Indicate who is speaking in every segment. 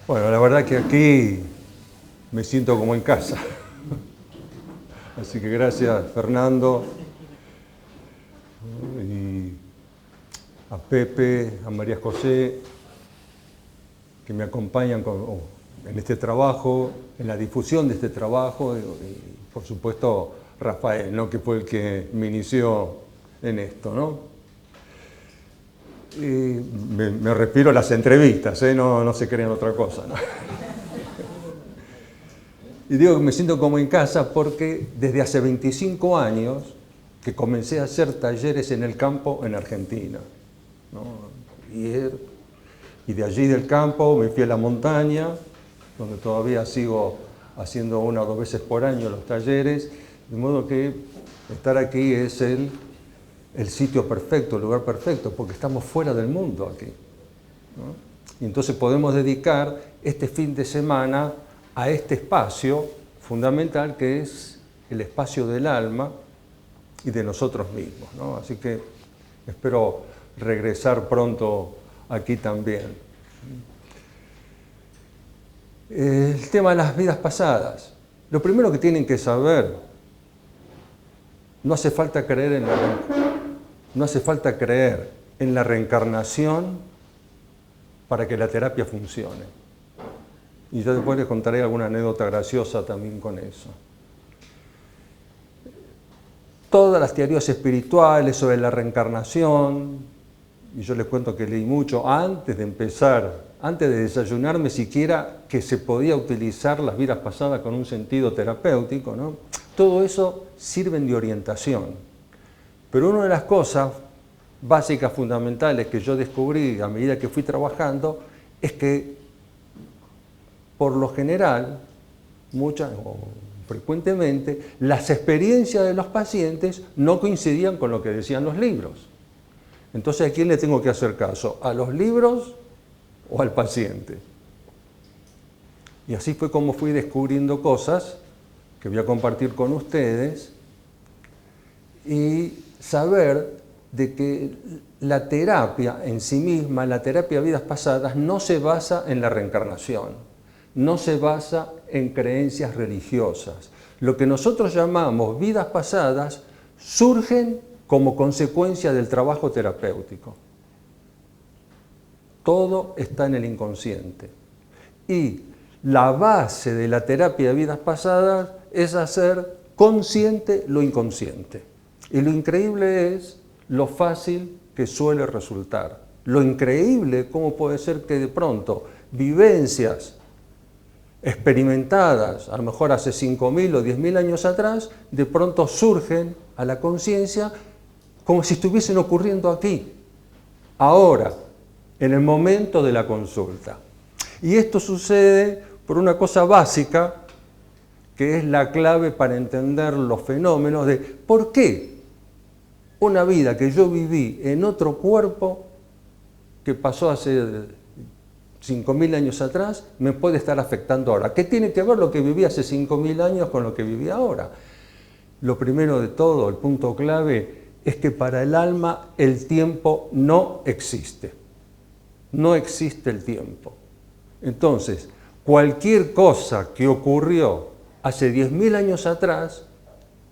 Speaker 1: Bueno, la verdad que aquí me siento como en casa. Así que gracias, Fernando, y a Pepe, a María José, que me acompañan en este trabajo, en la difusión de este trabajo, y por supuesto Rafael, ¿no?, que fue el que me inició en esto, ¿no? Me refiero a las entrevistas, no se crean otra cosa, ¿no? Y digo que me siento como en casa porque desde hace 25 años que comencé a hacer talleres en el campo en Argentina, ¿no? Y de allí del campo me fui a la montaña, donde todavía sigo haciendo 1 o 2 veces por año los talleres, de modo que estar aquí es el sitio perfecto, el lugar perfecto, porque estamos fuera del mundo aquí, ¿no? Y entonces podemos dedicar este fin de semana a este espacio fundamental que es el espacio del alma y de nosotros mismos, ¿no? Así que espero regresar pronto aquí también. El tema de las vidas pasadas. Lo primero que tienen que saber, no hace falta creer en la reencarnación para que la terapia funcione. Y yo después les contaré alguna anécdota graciosa también con eso. Todas las teorías espirituales sobre la reencarnación, y yo les cuento que leí mucho antes de empezar, antes de desayunarme siquiera, que se podía utilizar las vidas pasadas con un sentido terapéutico, ¿no? Todo eso sirven de orientación. Pero una de las cosas básicas, fundamentales que yo descubrí a medida que fui trabajando es que por lo general, frecuentemente, las experiencias de los pacientes no coincidían con lo que decían los libros. Entonces, ¿a quién le tengo que hacer caso? ¿A los libros o al paciente? Y así fue como fui descubriendo cosas que voy a compartir con ustedes y saber de que la terapia en sí misma, la terapia de vidas pasadas, no se basa en la reencarnación, no se basa en creencias religiosas. Lo que nosotros llamamos vidas pasadas surgen como consecuencia del trabajo terapéutico. Todo está en el inconsciente. Y la base de la terapia de vidas pasadas es hacer consciente lo inconsciente. Y lo increíble es lo fácil que suele resultar. Lo increíble, cómo puede ser que de pronto vivencias experimentadas, a lo mejor hace 5.000 o 10.000 años atrás, de pronto surgen a la conciencia como si estuviesen ocurriendo aquí, ahora, en el momento de la consulta. Y esto sucede por una cosa básica, que es la clave para entender los fenómenos de por qué una vida que yo viví en otro cuerpo, que pasó hace 5.000 años atrás, me puede estar afectando ahora. ¿Qué tiene que ver lo que viví hace 5.000 años con lo que viví ahora? Lo primero de todo, el punto clave, es que para el alma el tiempo no existe. No existe el tiempo. Entonces, cualquier cosa que ocurrió hace 10.000 años atrás,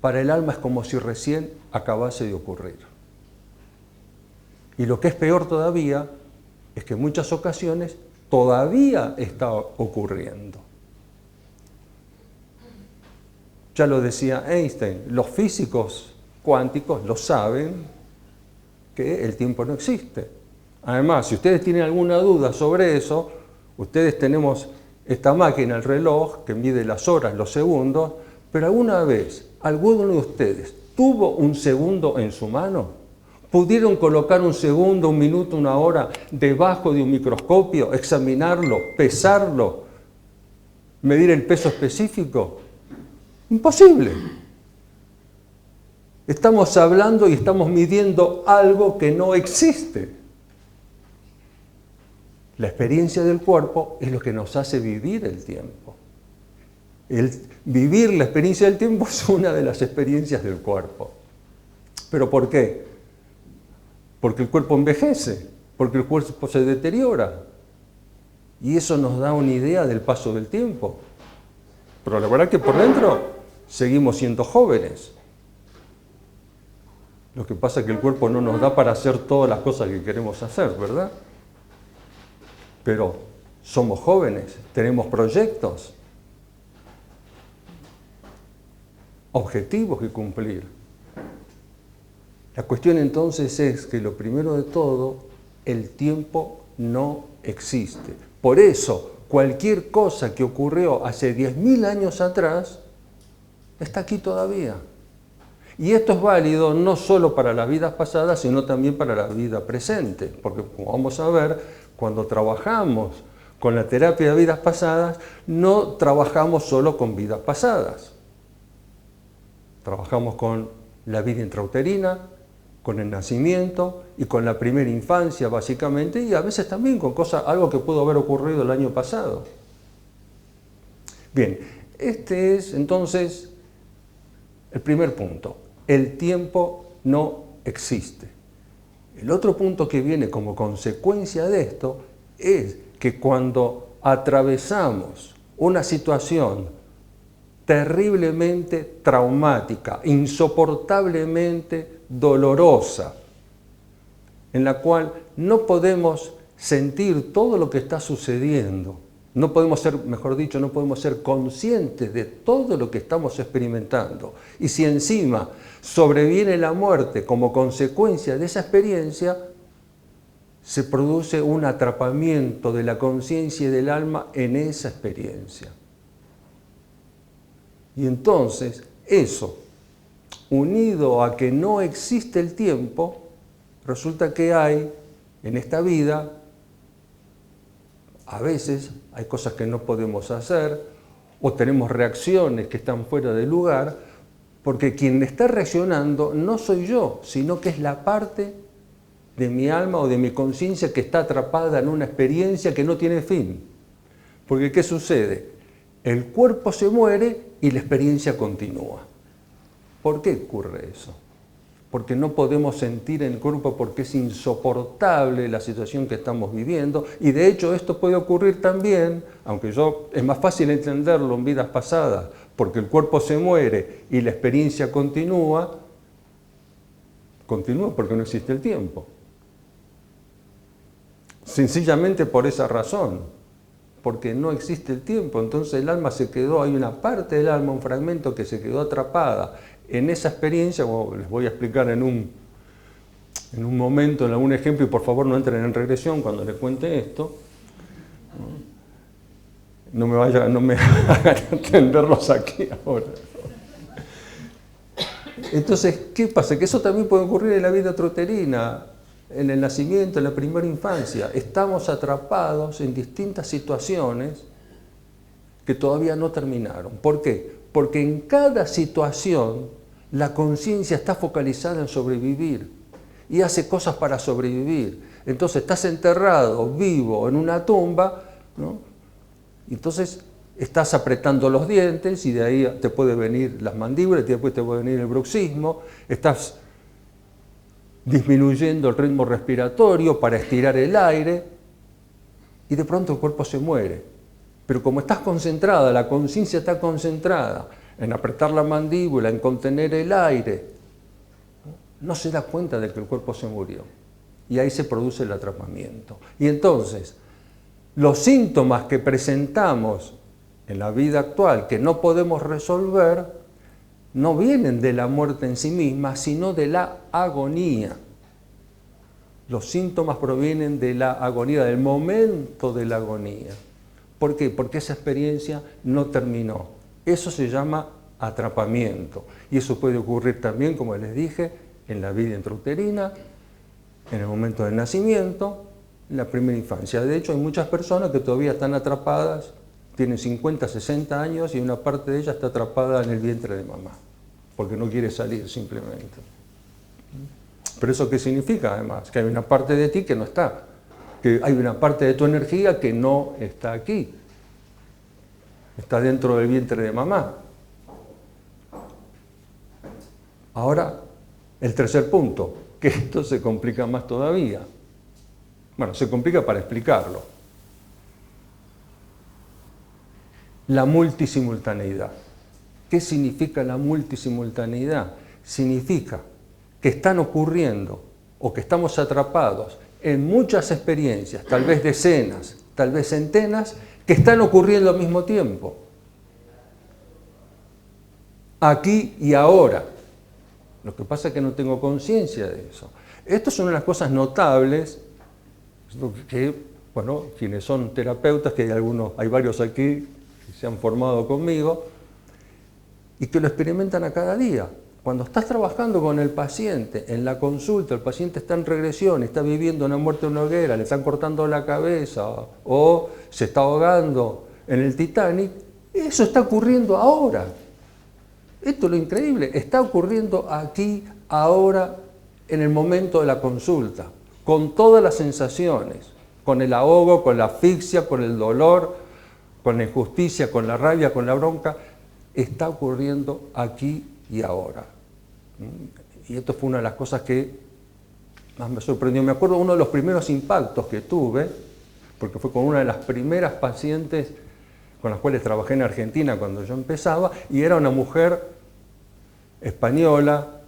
Speaker 1: para el alma es como si recién acabase de ocurrir. Y lo que es peor todavía, es que en muchas ocasiones todavía está ocurriendo. Ya lo decía Einstein, los físicos cuánticos lo saben, que el tiempo no existe. Además, si ustedes tienen alguna duda sobre eso, ustedes tenemos esta máquina, el reloj, que mide las horas, los segundos, pero ¿alguna vez alguno de ustedes tuvo un segundo en su mano? ¿Pudieron colocar un segundo, un minuto, una hora debajo de un microscopio, examinarlo, pesarlo, medir el peso específico? Imposible. Estamos hablando y estamos midiendo algo que no existe. La experiencia del cuerpo es lo que nos hace vivir el tiempo. El vivir la experiencia del tiempo es una de las experiencias del cuerpo. ¿Pero por qué? Porque el cuerpo envejece, porque el cuerpo se deteriora. Y eso nos da una idea del paso del tiempo. Pero la verdad es que por dentro seguimos siendo jóvenes. Lo que pasa es que el cuerpo no nos da para hacer todas las cosas que queremos hacer, ¿verdad? Pero somos jóvenes, tenemos proyectos, objetivos que cumplir. La cuestión entonces es que lo primero de todo, el tiempo no existe. Por eso, cualquier cosa que ocurrió hace 10.000 años atrás, está aquí todavía. Y esto es válido no solo para las vidas pasadas, sino también para la vida presente. Porque, como vamos a ver, cuando trabajamos con la terapia de vidas pasadas, no trabajamos solo con vidas pasadas. Trabajamos con la vida intrauterina, con el nacimiento y con la primera infancia, básicamente, y a veces también con algo que pudo haber ocurrido el año pasado. Bien, este es entonces el primer punto. El tiempo no existe. El otro punto que viene como consecuencia de esto es que cuando atravesamos una situación terriblemente traumática, insoportablemente dolorosa, en la cual no podemos sentir todo lo que está sucediendo, no podemos ser, mejor dicho, no podemos ser conscientes de todo lo que estamos experimentando. Y si encima sobreviene la muerte como consecuencia de esa experiencia, se produce un atrapamiento de la conciencia y del alma en esa experiencia. Y entonces eso, unido a que no existe el tiempo, resulta que hay en esta vida, a veces hay cosas que no podemos hacer o tenemos reacciones que están fuera de lugar, porque quien está reaccionando no soy yo, sino que es la parte de mi alma o de mi conciencia que está atrapada en una experiencia que no tiene fin. Porque ¿qué sucede? El cuerpo se muere y la experiencia continúa. ¿Por qué ocurre eso? Porque no podemos sentir en el cuerpo porque es insoportable la situación que estamos viviendo, y de hecho esto puede ocurrir también, aunque es más fácil entenderlo en vidas pasadas, porque el cuerpo se muere y la experiencia continúa porque no existe el tiempo. Sencillamente por esa razón, porque no existe el tiempo, entonces el alma se quedó, hay una parte del alma, un fragmento que se quedó atrapada en esa experiencia, como les voy a explicar en un momento, en algún ejemplo, y por favor no entren en regresión cuando les cuente esto. No me hagan entenderlos aquí ahora. Entonces, ¿qué pasa? Que eso también puede ocurrir en la vida intrauterina, en el nacimiento, en la primera infancia. Estamos atrapados en distintas situaciones que todavía no terminaron. ¿Por qué? Porque en cada situación la conciencia está focalizada en sobrevivir y hace cosas para sobrevivir. Entonces estás enterrado, vivo, en una tumba, ¿no? Entonces estás apretando los dientes y de ahí te puede venir las mandíbulas, y después te puede venir el bruxismo, estás disminuyendo el ritmo respiratorio para estirar el aire y de pronto el cuerpo se muere. Pero como estás concentrada, la conciencia está concentrada en apretar la mandíbula, en contener el aire, no se da cuenta de que el cuerpo se murió. Y ahí se produce el atrapamiento. Y entonces, los síntomas que presentamos en la vida actual que no podemos resolver, no vienen de la muerte en sí misma, sino de la agonía. Los síntomas provienen de la agonía, del momento de la agonía. ¿Por qué? Porque esa experiencia no terminó. Eso se llama atrapamiento. Y eso puede ocurrir también, como les dije, en la vida intrauterina, en el momento del nacimiento, en la primera infancia. De hecho, hay muchas personas que todavía están atrapadas, tienen 50, 60 años y una parte de ellas está atrapada en el vientre de mamá, porque no quiere salir simplemente. ¿Pero eso qué significa además? Que hay una parte de ti que no está, que hay una parte de tu energía que no está aquí, está dentro del vientre de mamá. Ahora, el tercer punto, que esto se complica más todavía. Bueno, se complica para explicarlo. la multisimultaneidad. ¿Qué significa la multisimultaneidad? Significa que están ocurriendo o que estamos atrapados en muchas experiencias, tal vez decenas, tal vez centenas, que están ocurriendo al mismo tiempo. Aquí y ahora. Lo que pasa es que no tengo conciencia de eso. Esto es una de las cosas notables que, bueno, quienes son terapeutas, que hay varios aquí que se han formado conmigo, y que lo experimentan a cada día. Cuando estás trabajando con el paciente en la consulta, el paciente está en regresión, está viviendo una muerte en una hoguera, le están cortando la cabeza o se está ahogando en el Titanic, eso está ocurriendo ahora. Esto es lo increíble, está ocurriendo aquí, ahora, en el momento de la consulta, con todas las sensaciones, con el ahogo, con la asfixia, con el dolor, con la injusticia, con la rabia, con la bronca, está ocurriendo aquí y ahora. Y esto fue una de las cosas que más me sorprendió. Me acuerdo uno de los primeros impactos que tuve, porque fue con una de las primeras pacientes con las cuales trabajé en Argentina cuando yo empezaba, y era una mujer española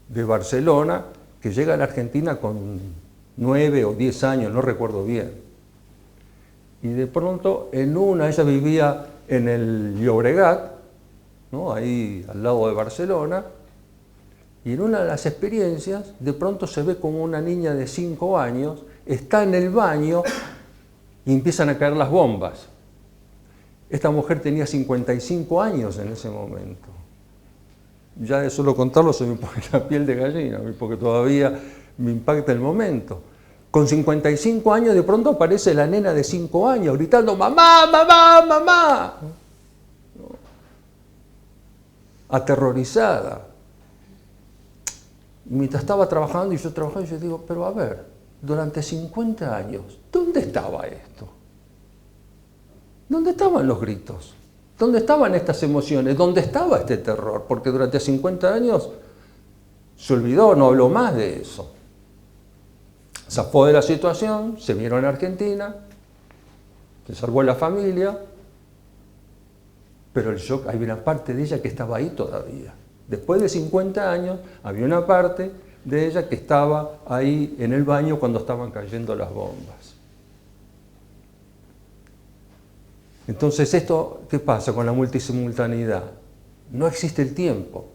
Speaker 1: de Barcelona que llega a la Argentina con 9 o 10 años, no recuerdo bien. Y de pronto, ella vivía en el Llobregat, ¿no? Ahí al lado de Barcelona, y en una de las experiencias, de pronto se ve como una niña de 5 años, está en el baño y empiezan a caer las bombas. Esta mujer tenía 55 años en ese momento. Ya de solo contarlo se me pone la piel de gallina, porque todavía me impacta el momento. Con 55 años de pronto aparece la nena de 5 años gritando ¡mamá, mamá, mamá! ¿No? Aterrorizada. Mientras estaba trabajando y yo trabajaba, yo digo, pero a ver, durante 50 años, ¿dónde estaba esto? ¿Dónde estaban los gritos? ¿Dónde estaban estas emociones? ¿Dónde estaba este terror? Porque durante 50 años se olvidó, no habló más de eso. Zafó de la situación, se vino a Argentina, se salvó la familia, pero el shock, hay una parte de ella que estaba ahí todavía. Después de 50 años, había una parte de ella que estaba ahí en el baño cuando estaban cayendo las bombas. Entonces, ¿qué pasa con la multisimultaneidad? No existe el tiempo.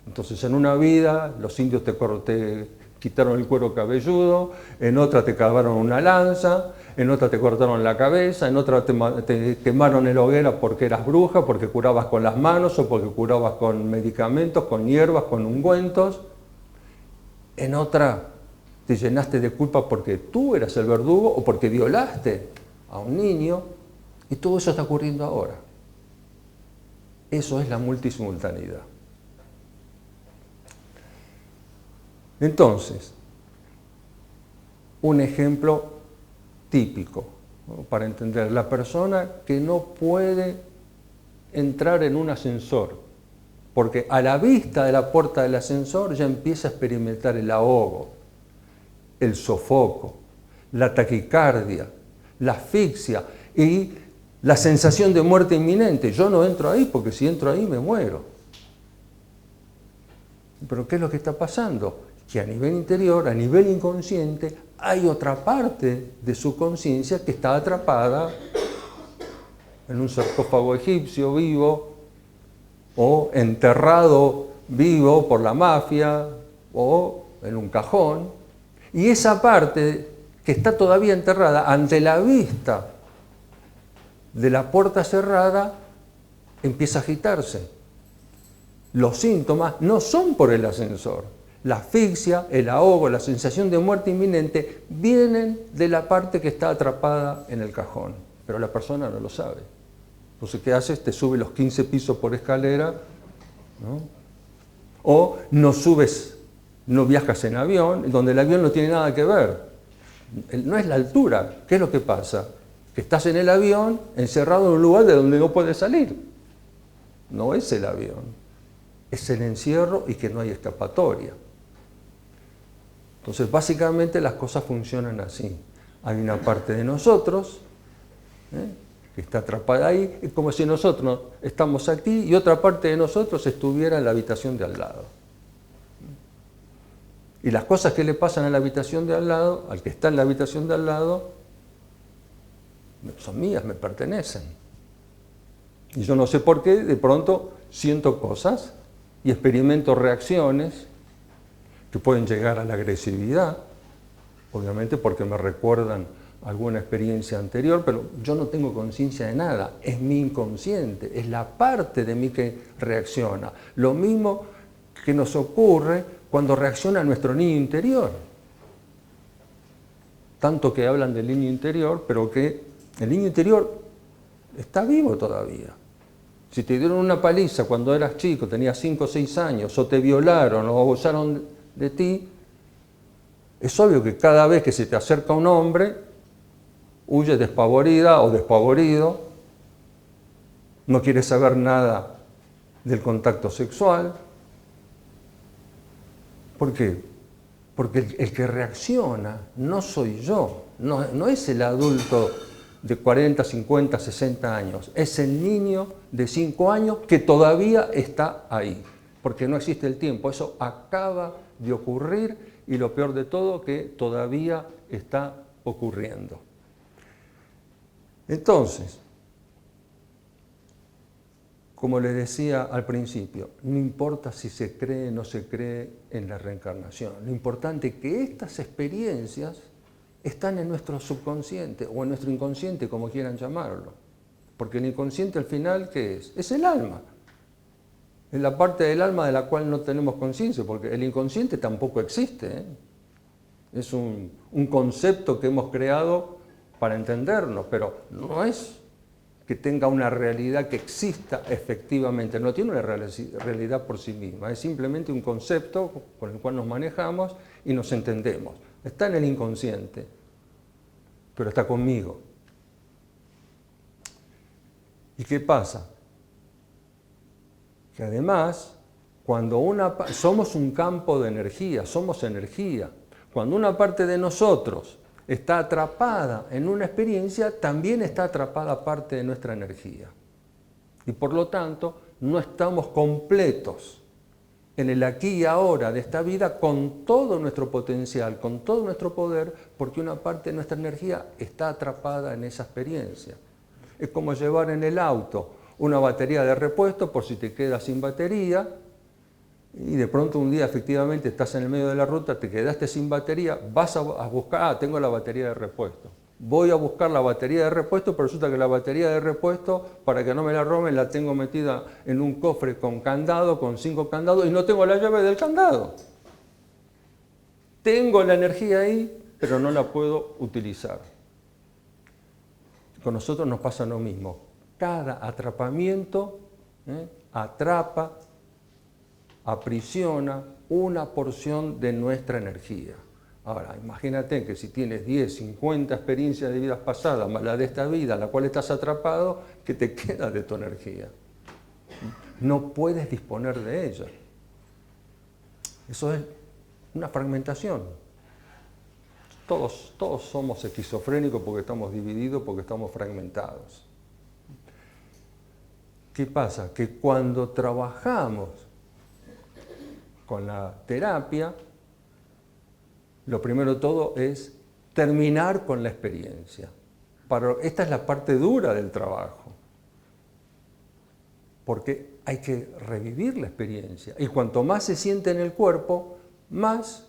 Speaker 1: Entonces, en una vida, los indios te quitaron el cuero cabelludo, en otra te clavaron una lanza, en otra te cortaron la cabeza, en otra te quemaron en la hoguera porque eras bruja, porque curabas con las manos o porque curabas con medicamentos, con hierbas, con ungüentos. En otra te llenaste de culpa porque tú eras el verdugo o porque violaste a un niño. Y todo eso está ocurriendo ahora. Eso es la multisimultaneidad. Entonces, un ejemplo típico, ¿no? Para entender, la persona que no puede entrar en un ascensor, porque a la vista de la puerta del ascensor ya empieza a experimentar el ahogo, el sofoco, la taquicardia, la asfixia y la sensación de muerte inminente. Yo no entro ahí porque si entro ahí me muero. Pero ¿qué es lo que está pasando? Que a nivel interior, a nivel inconsciente, hay otra parte de su conciencia que está atrapada en un sarcófago egipcio vivo o enterrado vivo por la mafia o en un cajón. Y esa parte que está todavía enterrada ante la vista de la puerta cerrada empieza a agitarse. Los síntomas no son por el ascensor. La asfixia, el ahogo, la sensación de muerte inminente vienen de la parte que está atrapada en el cajón, pero la persona no lo sabe. Entonces, ¿qué haces? Te sube los 15 pisos por escalera, ¿no? O no subes, no viajas en avión, donde el avión no tiene nada que ver. No es la altura. ¿Qué es lo que pasa? Que estás en el avión encerrado en un lugar de donde no puedes salir. No es el avión, es el encierro y que no hay escapatoria. Entonces, básicamente las cosas funcionan así. Hay una parte de nosotros que está atrapada ahí, es como si nosotros estamos aquí y otra parte de nosotros estuviera en la habitación de al lado. Y las cosas que le pasan a la habitación de al lado, al que está en la habitación de al lado, son mías, me pertenecen. Y yo no sé por qué, de pronto siento cosas y experimento reacciones que pueden llegar a la agresividad, obviamente porque me recuerdan alguna experiencia anterior, pero yo no tengo conciencia de nada, es mi inconsciente, es la parte de mí que reacciona. Lo mismo que nos ocurre cuando reacciona nuestro niño interior. Tanto que hablan del niño interior, pero que el niño interior está vivo todavía. Si te dieron una paliza cuando eras chico, tenías 5 o 6 años, o te violaron o abusaron de ti, es obvio que cada vez que se te acerca un hombre, huye despavorida o despavorido, no quiere saber nada del contacto sexual. ¿Por qué? Porque el que reacciona no soy yo, no es el adulto de 40, 50, 60 años, es el niño de 5 años que todavía está ahí, porque no existe el tiempo, eso acaba de ocurrir y lo peor de todo que todavía está ocurriendo. Entonces, como les decía al principio, no importa si se cree o no se cree en la reencarnación, lo importante es que estas experiencias están en nuestro subconsciente o en nuestro inconsciente, como quieran llamarlo. Porque el inconsciente al final, ¿qué es? Es el alma. Es la parte del alma de la cual no tenemos conciencia, porque el inconsciente tampoco existe, ¿eh? Es un concepto que hemos creado para entendernos, pero no es que tenga una realidad que exista efectivamente, no tiene una realidad por sí misma, es simplemente un concepto con el cual nos manejamos y nos entendemos. Está en el inconsciente, pero está conmigo. ¿Y qué pasa? Que además, cuando somos un campo de energía, somos energía, cuando una parte de nosotros está atrapada en una experiencia, también está atrapada parte de nuestra energía. Y por lo tanto, no estamos completos en el aquí y ahora de esta vida con todo nuestro potencial, con todo nuestro poder, porque una parte de nuestra energía está atrapada en esa experiencia. Es como llevar en el auto una batería de repuesto por si te quedas sin batería, y de pronto un día efectivamente estás en el medio de la ruta, te quedaste sin batería, vas a buscar, tengo la batería de repuesto. Voy a buscar la batería de repuesto, pero resulta que la batería de repuesto, para que no me la roben, la tengo metida en un cofre con candado, con 5 candados, y no tengo la llave del candado. Tengo la energía ahí, pero no la puedo utilizar. Con nosotros nos pasa lo mismo. Cada atrapamiento atrapa, aprisiona una porción de nuestra energía. Ahora, imagínate que si tienes 10, 50 experiencias de vidas pasadas, más la de esta vida en la cual estás atrapado, ¿qué te queda de tu energía? No puedes disponer de ella. Eso es una fragmentación. Todos somos esquizofrénicos porque estamos divididos, porque estamos fragmentados. ¿Qué pasa? Que cuando trabajamos con la terapia, lo primero de todo es terminar con la experiencia. Esta es la parte dura del trabajo, porque hay que revivir la experiencia. Y cuanto más se siente en el cuerpo, más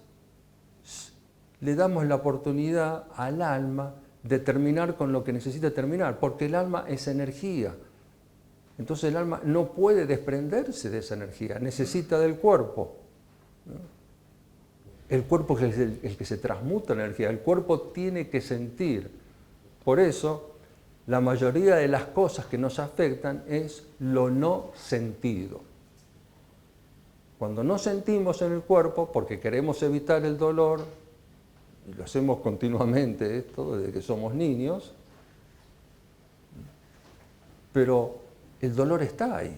Speaker 1: le damos la oportunidad al alma de terminar con lo que necesita terminar, porque el alma es energía. Entonces el alma no puede desprenderse de esa energía, necesita del cuerpo. El cuerpo es el que se transmuta en energía, el cuerpo tiene que sentir. Por eso, la mayoría de las cosas que nos afectan es lo no sentido. Cuando no sentimos en el cuerpo, porque queremos evitar el dolor, y lo hacemos continuamente esto desde que somos niños, pero el dolor está ahí.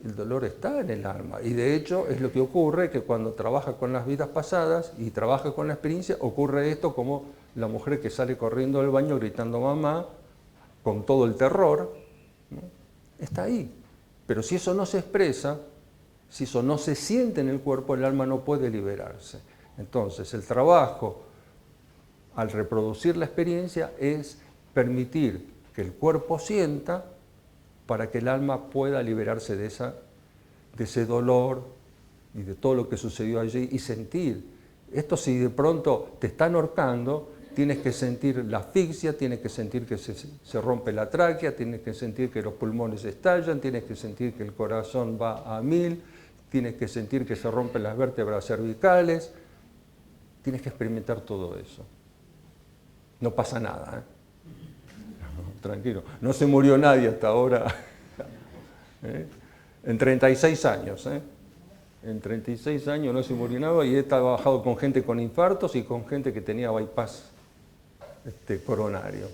Speaker 1: El dolor está en el alma y de hecho es lo que ocurre que cuando trabaja con las vidas pasadas y trabaja con la experiencia ocurre esto como la mujer que sale corriendo del baño gritando mamá con todo el terror, ¿no? Está ahí. Pero si eso no se expresa, si eso no se siente en el cuerpo, el alma no puede liberarse. Entonces, el trabajo al reproducir la experiencia es permitir que el cuerpo sienta para que el alma pueda liberarse de ese dolor y de todo lo que sucedió allí y sentir. Esto, si de pronto te están ahorcando, tienes que sentir la asfixia, tienes que sentir que se rompe la tráquea, tienes que sentir que los pulmones estallan, tienes que sentir que el corazón va a 1000, tienes que sentir que se rompen las vértebras cervicales, tienes que experimentar todo eso. No pasa nada, tranquilo, no se murió nadie hasta ahora, en 36 años, en 36 años no se murió nadie y he trabajado con gente con infartos y con gente que tenía bypass coronario.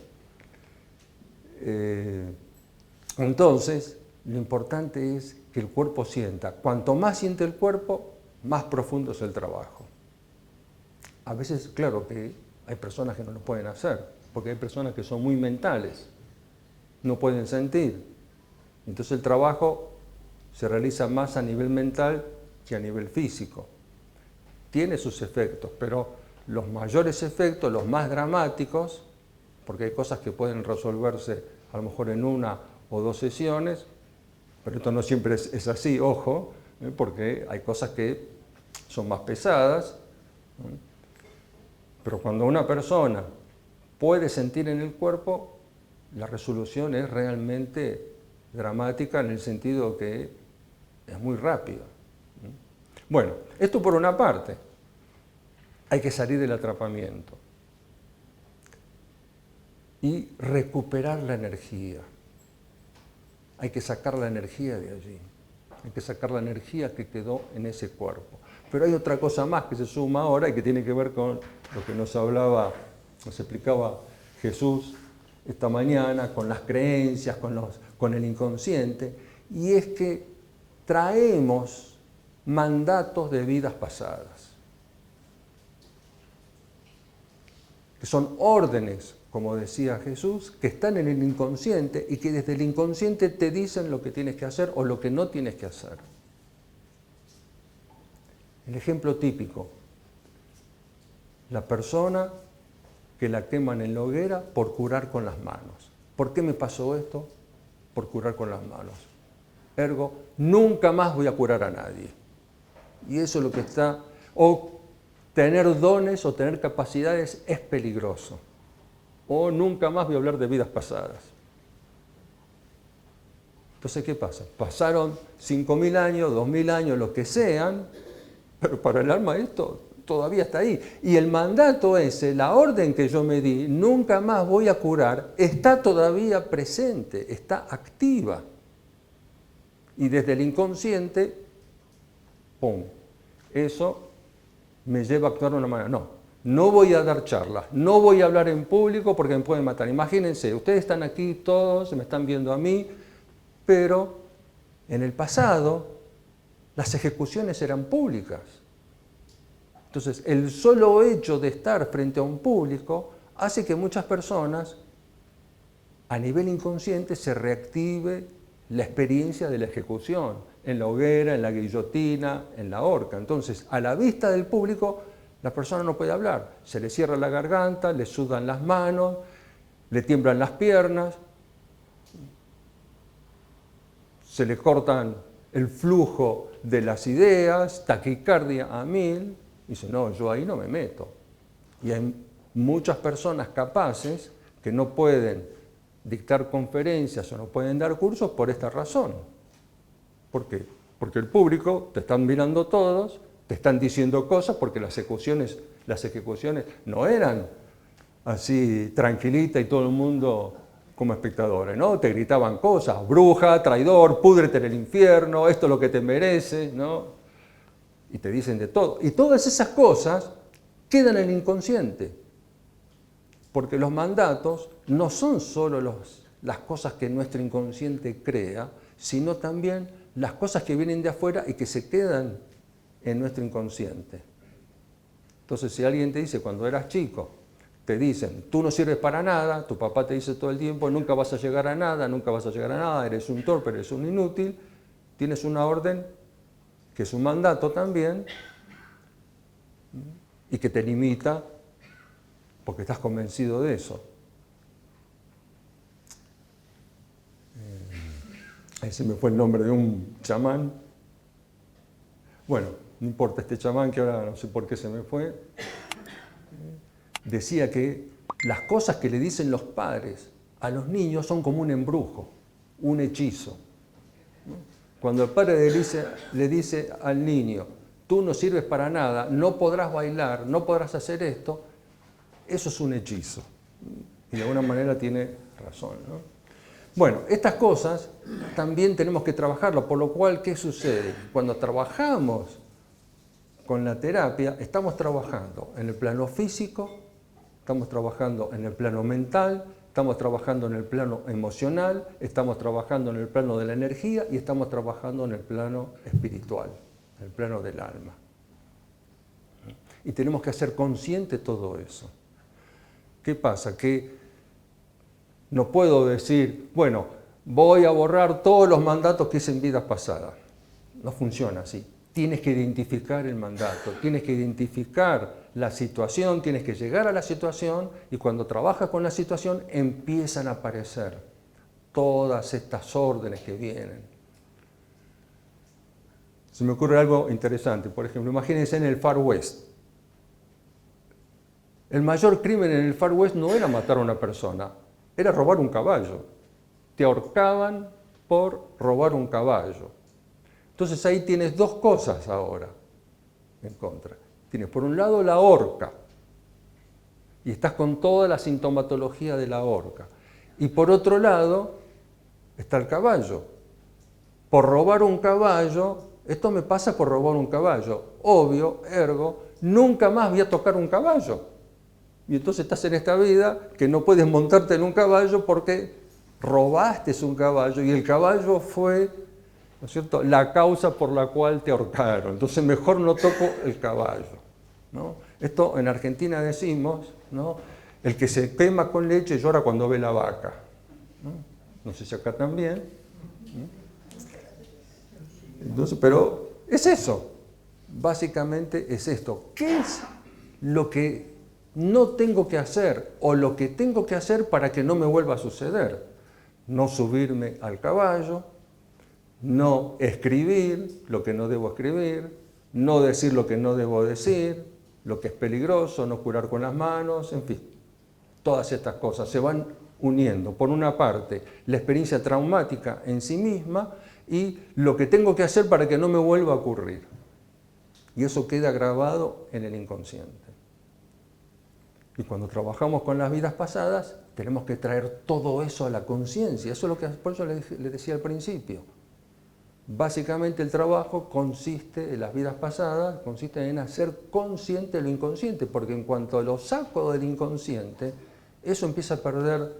Speaker 1: Entonces, lo importante es que el cuerpo sienta. Cuanto más siente el cuerpo, más profundo es el trabajo. A veces, claro que hay personas que no lo pueden hacer, porque hay personas que son muy mentales, no pueden sentir. Entonces el trabajo se realiza más a nivel mental que a nivel físico. Tiene sus efectos, pero los mayores efectos, los más dramáticos, porque hay cosas que pueden resolverse a lo mejor en 1 o 2 sesiones, pero esto no siempre es así, ojo, porque hay cosas que son más pesadas. Pero cuando una persona puede sentir en el cuerpo, la resolución es realmente dramática en el sentido que es muy rápida. Bueno, esto por una parte. Hay que salir del atrapamiento y recuperar la energía. Hay que sacar la energía de allí. Hay que sacar la energía que quedó en ese cuerpo. Pero hay otra cosa más que se suma ahora y que tiene que ver con lo que nos explicaba Jesús esta mañana, con las creencias, con el inconsciente, y es que traemos mandatos de vidas pasadas, que son órdenes, como decía Jesús, que están en el inconsciente y que desde el inconsciente te dicen lo que tienes que hacer o lo que no tienes que hacer. El ejemplo típico, la persona que la queman en la hoguera por curar con las manos. ¿Por qué me pasó esto? Por curar con las manos. Ergo, nunca más voy a curar a nadie. Y eso es lo que está... O tener dones o tener capacidades es peligroso. O nunca más voy a hablar de vidas pasadas. Entonces, ¿qué pasa? Pasaron 5.000 años, 2.000 años, lo que sean, pero para el alma esto todavía está ahí. Y el mandato ese, la orden que yo me di, nunca más voy a curar, está todavía presente, está activa. Y desde el inconsciente, ¡pum!, eso me lleva a actuar de una manera. No voy a dar charlas, no voy a hablar en público porque me pueden matar. Imagínense, ustedes están aquí todos, me están viendo a mí, pero en el pasado las ejecuciones eran públicas. Entonces, el solo hecho de estar frente a un público hace que muchas personas, a nivel inconsciente, se reactive la experiencia de la ejecución, en la hoguera, en la guillotina, en la horca. Entonces, a la vista del público, la persona no puede hablar. Se le cierra la garganta, le sudan las manos, le tiemblan las piernas, se le cortan el flujo de las ideas, taquicardia a 1000, y dice, no, yo ahí no me meto. Y hay muchas personas capaces que no pueden dictar conferencias o no pueden dar cursos por esta razón. ¿Por qué? Porque el público, te están mirando todos, te están diciendo cosas, porque las ejecuciones no eran así tranquilitas y todo el mundo como espectadores, ¿no? Te gritaban cosas, bruja, traidor, púdrete en el infierno, esto es lo que te mereces, ¿no? Y te dicen de todo. Y todas esas cosas quedan en el inconsciente. Porque los mandatos no son solo las cosas que nuestro inconsciente crea, sino también las cosas que vienen de afuera y que se quedan en nuestro inconsciente. Entonces, si alguien te dice cuando eras chico te dicen, tú no sirves para nada, tu papá te dice todo el tiempo, nunca vas a llegar a nada, nunca vas a llegar a nada, eres un torpe, eres un inútil, tienes una orden que es un mandato también y que te limita porque estás convencido de eso. Ahí se me fue el nombre de un chamán. Bueno, no importa, este chamán que ahora no sé por qué se me fue, decía que las cosas que le dicen los padres a los niños son como un embrujo, un hechizo. Cuando el padre le dice al niño, tú no sirves para nada, no podrás bailar, no podrás hacer esto, eso es un hechizo. Y de alguna manera tiene razón, ¿no? Bueno, estas cosas también tenemos que trabajarlo, por lo cual, ¿qué sucede? Cuando trabajamos con la terapia, estamos trabajando en el plano físico, estamos trabajando en el plano mental, estamos trabajando en el plano emocional, estamos trabajando en el plano de la energía y estamos trabajando en el plano espiritual, en el plano del alma. Y tenemos que hacer consciente todo eso. ¿Qué pasa? Que no puedo decir, bueno, voy a borrar todos los mandatos que hice en vidas pasadas. No funciona así. Tienes que identificar el mandato, tienes que identificar la situación, tienes que llegar a la situación y cuando trabajas con la situación empiezan a aparecer todas estas órdenes que vienen. Se me ocurre algo interesante. Por ejemplo, imagínense en el Far West. El mayor crimen en el Far West no era matar a una persona, era robar un caballo. Te ahorcaban por robar un caballo. Entonces ahí tienes dos cosas ahora en contra. Tienes por un lado la horca, y estás con toda la sintomatología de la horca. Y por otro lado está el caballo. Por robar un caballo, esto me pasa por robar un caballo. Obvio, ergo, nunca más voy a tocar un caballo. Y entonces estás en esta vida que no puedes montarte en un caballo porque robaste un caballo y el caballo fue, ¿no es cierto?, la causa por la cual te ahorcaron. Entonces mejor no toco el caballo, ¿no? Esto en Argentina decimos, ¿no?, el que se quema con leche llora cuando ve la vaca. No sé si acá también. Entonces, pero es eso. Básicamente es esto. ¿Qué es lo que no tengo que hacer o lo que tengo que hacer para que no me vuelva a suceder? No subirme al caballo, no escribir lo que no debo escribir, no decir lo que no debo decir, lo que es peligroso, no curar con las manos, en fin. Todas estas cosas se van uniendo. Por una parte, la experiencia traumática en sí misma y lo que tengo que hacer para que no me vuelva a ocurrir. Y eso queda grabado en el inconsciente. Y cuando trabajamos con las vidas pasadas, tenemos que traer todo eso a la conciencia. Eso es lo que por eso le decía al principio. Básicamente el trabajo consiste, en las vidas pasadas, consiste en hacer consciente lo inconsciente, porque en cuanto lo saco del inconsciente, eso empieza a perder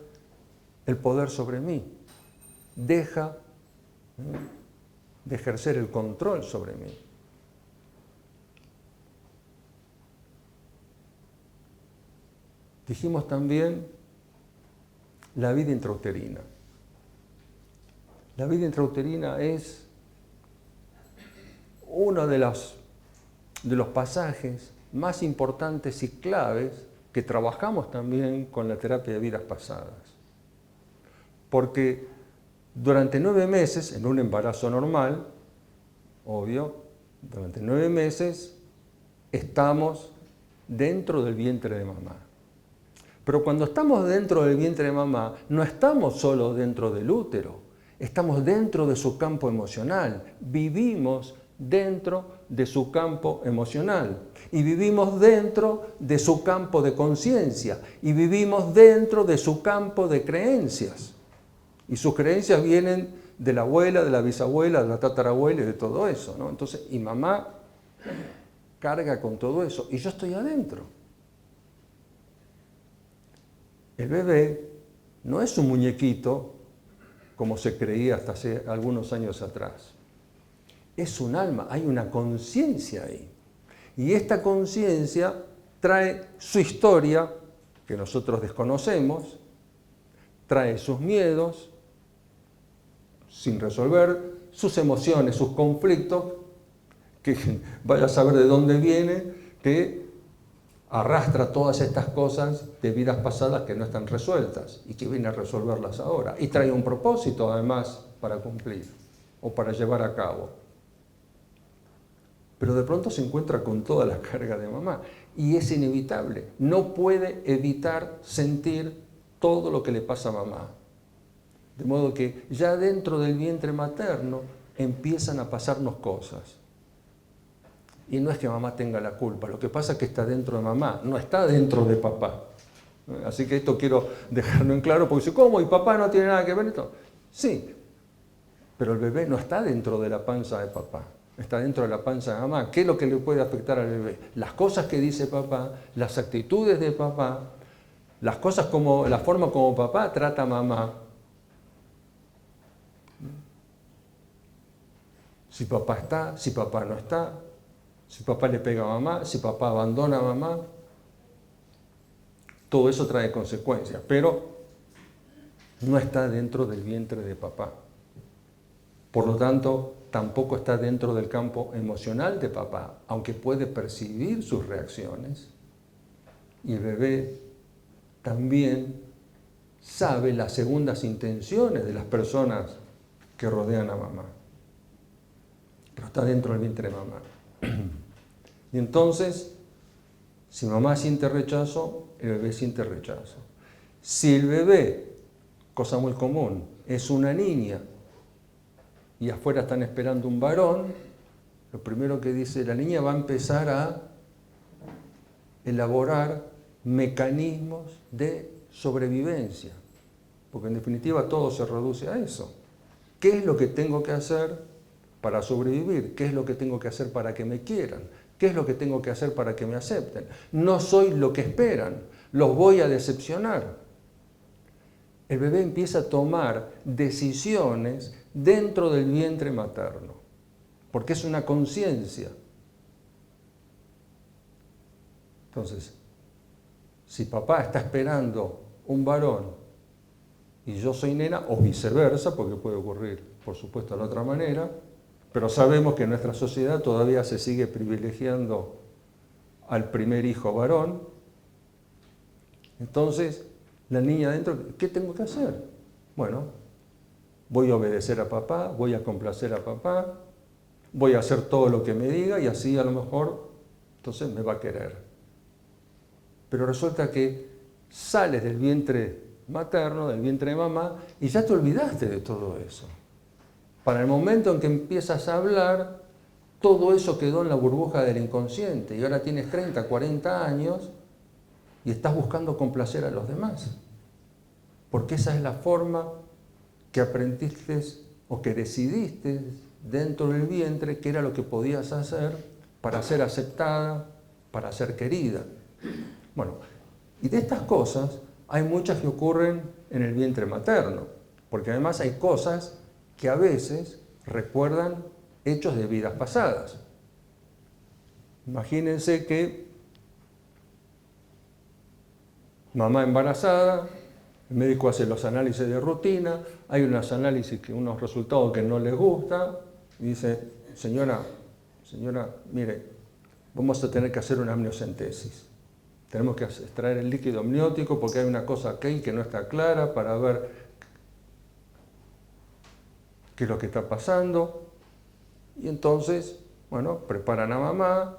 Speaker 1: el poder sobre mí. Deja de ejercer el control sobre mí. Dijimos también la vida intrauterina. La vida intrauterina es uno de los pasajes más importantes y claves que trabajamos también con la terapia de vidas pasadas. Porque durante 9 meses, en un embarazo normal, obvio, durante 9 meses estamos dentro del vientre de mamá. Pero cuando estamos dentro del vientre de mamá, no estamos solo dentro del útero, estamos dentro de su campo emocional, vivimos dentro de su campo emocional y vivimos dentro de su campo de conciencia y vivimos dentro de su campo de creencias. Y sus creencias vienen de la abuela, de la bisabuela, de la tatarabuela y de todo eso, ¿no? Entonces, y mamá carga con todo eso y yo estoy adentro. El bebé no es un muñequito como se creía hasta hace algunos años atrás. Es un alma, hay una conciencia ahí. Y esta conciencia trae su historia, que nosotros desconocemos, trae sus miedos sin resolver, sus emociones, sus conflictos, que vaya a saber de dónde viene, que arrastra todas estas cosas de vidas pasadas que no están resueltas y que viene a resolverlas ahora. Y trae un propósito además para cumplir o para llevar a cabo. Pero de pronto se encuentra con toda la carga de mamá y es inevitable. No puede evitar sentir todo lo que le pasa a mamá. De modo que ya dentro del vientre materno empiezan a pasarnos cosas. Y no es que mamá tenga la culpa, lo que pasa es que está dentro de mamá, no está dentro de papá. Así que esto quiero dejarlo en claro, porque dice, ¿cómo? ¿Y papá no tiene nada que ver esto? Sí, pero el bebé no está dentro de la panza de papá, está dentro de la panza de mamá. ¿Qué es lo que le puede afectar al bebé? Las cosas que dice papá, las actitudes de papá, las cosas como, la forma como papá trata a mamá. Si papá está, si papá no está, si papá le pega a mamá, si papá abandona a mamá, todo eso trae consecuencias, pero no está dentro del vientre de papá. Por lo tanto, tampoco está dentro del campo emocional de papá, aunque puede percibir sus reacciones. Y el bebé también sabe las segundas intenciones de las personas que rodean a mamá. Pero está dentro del vientre de mamá. Y entonces, si mamá siente rechazo, el bebé siente rechazo. Si el bebé, cosa muy común, es una niña y afuera están esperando un varón, lo primero que dice la niña va a empezar a elaborar mecanismos de sobrevivencia, porque en definitiva todo se reduce a eso. ¿Qué es lo que tengo que hacer para sobrevivir? ¿Qué es lo que tengo que hacer para que me quieran? ¿Qué es lo que tengo que hacer para que me acepten? No soy lo que esperan, los voy a decepcionar. El bebé empieza a tomar decisiones dentro del vientre materno, porque es una conciencia. Entonces, si papá está esperando un varón y yo soy nena, o viceversa, porque puede ocurrir, por supuesto, de la otra manera, pero sabemos que en nuestra sociedad todavía se sigue privilegiando al primer hijo varón. Entonces, la niña adentro, ¿qué tengo que hacer? Bueno, voy a obedecer a papá, voy a complacer a papá, voy a hacer todo lo que me diga y así a lo mejor, entonces me va a querer. Pero resulta que sales del vientre materno, del vientre de mamá, y ya te olvidaste de todo eso. Para el momento en que empiezas a hablar, todo eso quedó en la burbuja del inconsciente y ahora tienes 30, 40 años y estás buscando complacer a los demás. Porque esa es la forma que aprendiste o que decidiste dentro del vientre que era lo que podías hacer para ser aceptada, para ser querida. Bueno, y de estas cosas hay muchas que ocurren en el vientre materno, porque además hay cosas que a veces recuerdan hechos de vidas pasadas. Imagínense que mamá embarazada, el médico hace los análisis de rutina, hay unos análisis, unos resultados que no les gusta, y dice, señora, mire, vamos a tener que hacer una amniocentesis. Tenemos que extraer el líquido amniótico porque hay una cosa aquí que no está clara para ver qué es lo que está pasando. Y entonces, bueno, preparan a mamá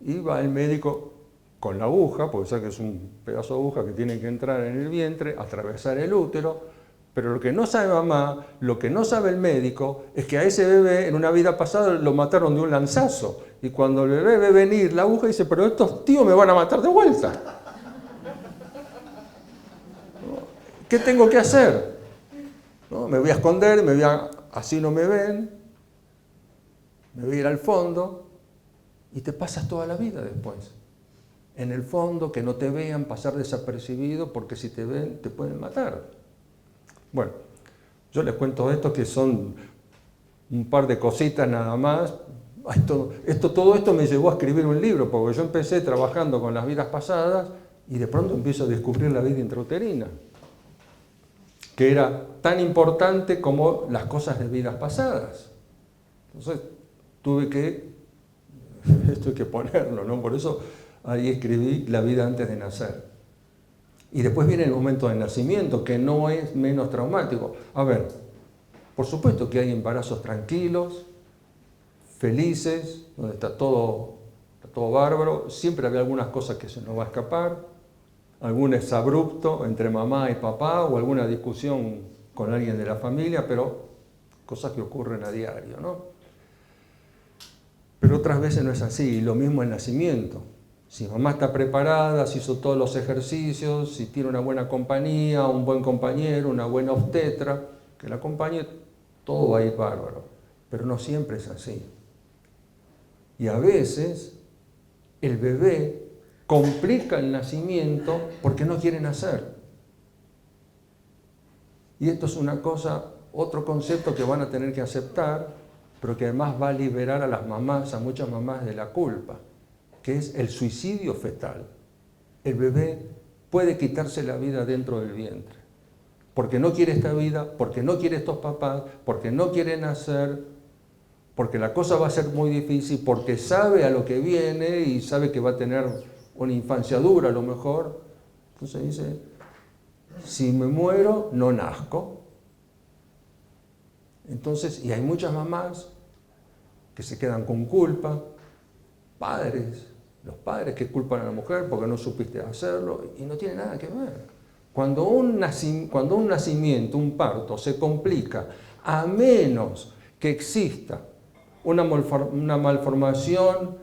Speaker 1: y va el médico con la aguja, porque sabe que es un pedazo de aguja que tiene que entrar en el vientre, atravesar el útero, pero lo que no sabe mamá, lo que no sabe el médico, es que a ese bebé en una vida pasada lo mataron de un lanzazo. Y cuando el bebé ve venir la aguja dice, pero estos tíos me van a matar de vuelta. ¿Qué tengo que hacer? ¿No? Me voy a esconder, así no me ven, me voy a ir al fondo y te pasas toda la vida después. En el fondo, que no te vean, pasar desapercibido, porque si te ven te pueden matar. Bueno, yo les cuento esto que son un par de cositas nada más. Todo esto me llevó a escribir un libro, porque yo empecé trabajando con las vidas pasadas Y de pronto empiezo a descubrir la vida intrauterina, que era tan importante como las cosas de vidas pasadas. Entonces tuve que, esto hay que ponerlo, ¿no? Por eso ahí escribí La vida antes de nacer. Y después viene el momento del nacimiento, que no es menos traumático. A ver, por supuesto que hay embarazos tranquilos, felices, donde está todo bárbaro. Siempre había algunas cosas que se nos va a escapar, algún exabrupto entre mamá y papá o alguna discusión con alguien de la familia, pero cosas que ocurren a diario, ¿no? Pero otras veces no es así, y lo mismo el nacimiento. Si mamá está preparada, si hizo todos los ejercicios, si tiene una buena compañía, un buen compañero, una buena obstetra, que la acompañe, todo va a ir bárbaro. Pero no siempre es así. Y a veces el bebé complica el nacimiento porque no quiere nacer. Y esto es una cosa, otro concepto que van a tener que aceptar, pero que además va a liberar a las mamás, a muchas mamás de la culpa, que es el suicidio fetal. El bebé puede quitarse la vida dentro del vientre, porque no quiere esta vida, porque no quiere estos papás, porque no quiere nacer, porque la cosa va a ser muy difícil, porque sabe a lo que viene y sabe que va a tener una infancia dura a lo mejor. Entonces dice, si me muero, no nazco. Entonces, y hay muchas mamás que se quedan con culpa, padres, los padres que culpan a la mujer porque no supiste hacerlo, y no tiene nada que ver. Cuando un nacimiento, un parto, se complica, a menos que exista una malformación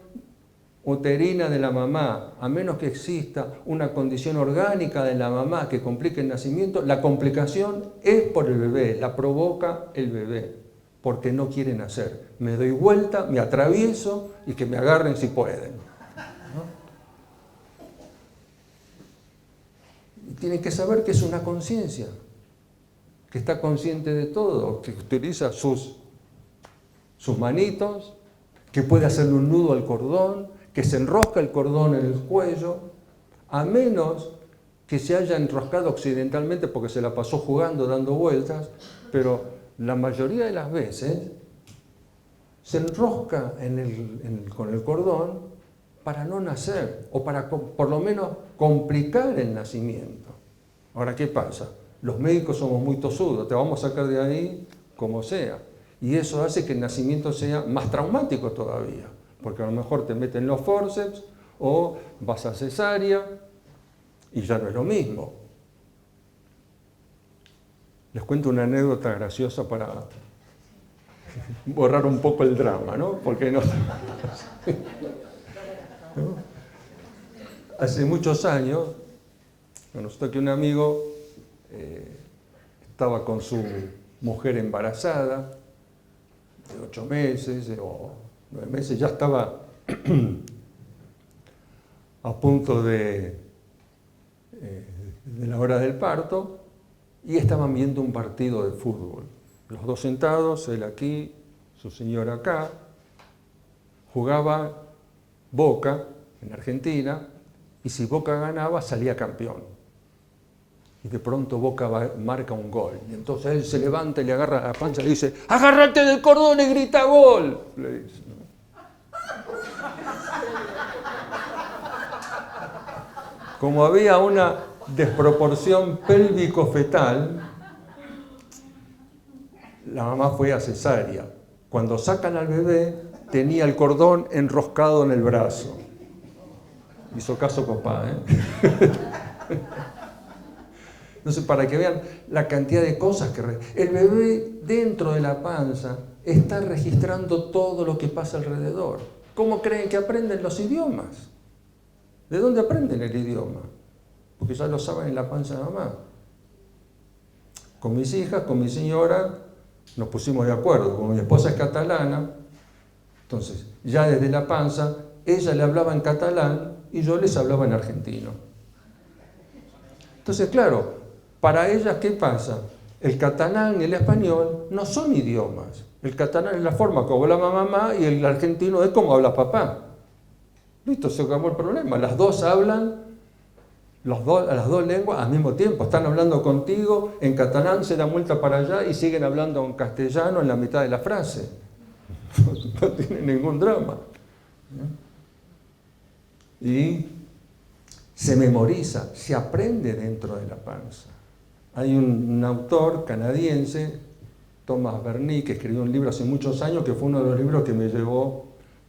Speaker 1: uterina de la mamá, a menos que exista una condición orgánica de la mamá que complique el nacimiento, la complicación es por el bebé, la provoca el bebé, porque no quiere nacer. Me doy vuelta, me atravieso y que me agarren si pueden. ¿No? Y tienen que saber que es una conciencia, que está consciente de todo, que utiliza sus manitos, que puede hacerle un nudo al cordón, que se enrosca el cordón en el cuello, a menos que se haya enroscado accidentalmente porque se la pasó jugando, dando vueltas, pero la mayoría de las veces se enrosca con el cordón para no nacer, o para por lo menos complicar el nacimiento. Ahora, ¿qué pasa? Los médicos somos muy tosudos, te vamos a sacar de ahí como sea. Y eso hace que el nacimiento sea más traumático todavía, porque a lo mejor te meten los forceps o vas a cesárea y ya no es lo mismo. Les cuento una anécdota graciosa para borrar un poco el drama, ¿no? Porque no. Hace muchos años, resulta que un amigo estaba con su mujer embarazada, de 8 meses o 9 meses, ya estaba a punto de la hora del parto y estaban viendo un partido de fútbol. Los dos sentados, él aquí, su señora acá. Jugaba Boca en Argentina y si Boca ganaba salía campeón. Y de pronto Boca marca un gol. Y entonces él se levanta y le agarra la panza y le dice, ¡agárrate del cordón y grita gol! Le dice, ¿no? Como había una desproporción pélvico-fetal, la mamá fue a cesárea. Cuando sacan al bebé, tenía el cordón enroscado en el brazo. Hizo caso papá, ¿eh? Entonces, para que vean la cantidad de cosas que... El bebé dentro de la panza está registrando todo lo que pasa alrededor. ¿Cómo creen que aprenden los idiomas? ¿De dónde aprenden el idioma? Porque ya lo saben en la panza de mamá. Con mis hijas, con mi señora, nos pusimos de acuerdo. Como mi esposa es catalana, entonces ya desde la panza, ella le hablaba en catalán y yo les hablaba en argentino. Entonces, claro, para ellas, ¿qué pasa? El catalán y el español no son idiomas. El catalán es la forma como habla mamá y el argentino es como habla papá. Listo, se acabó el problema. Las dos hablan a las dos lenguas al mismo tiempo. Están hablando contigo en catalán, se dan vuelta para allá y siguen hablando en castellano en la mitad de la frase. No tiene ningún drama. Y se memoriza, se aprende dentro de la panza. Hay un autor canadiense, Thomas Bernie, que escribió un libro hace muchos años, que fue uno de los libros que me llevó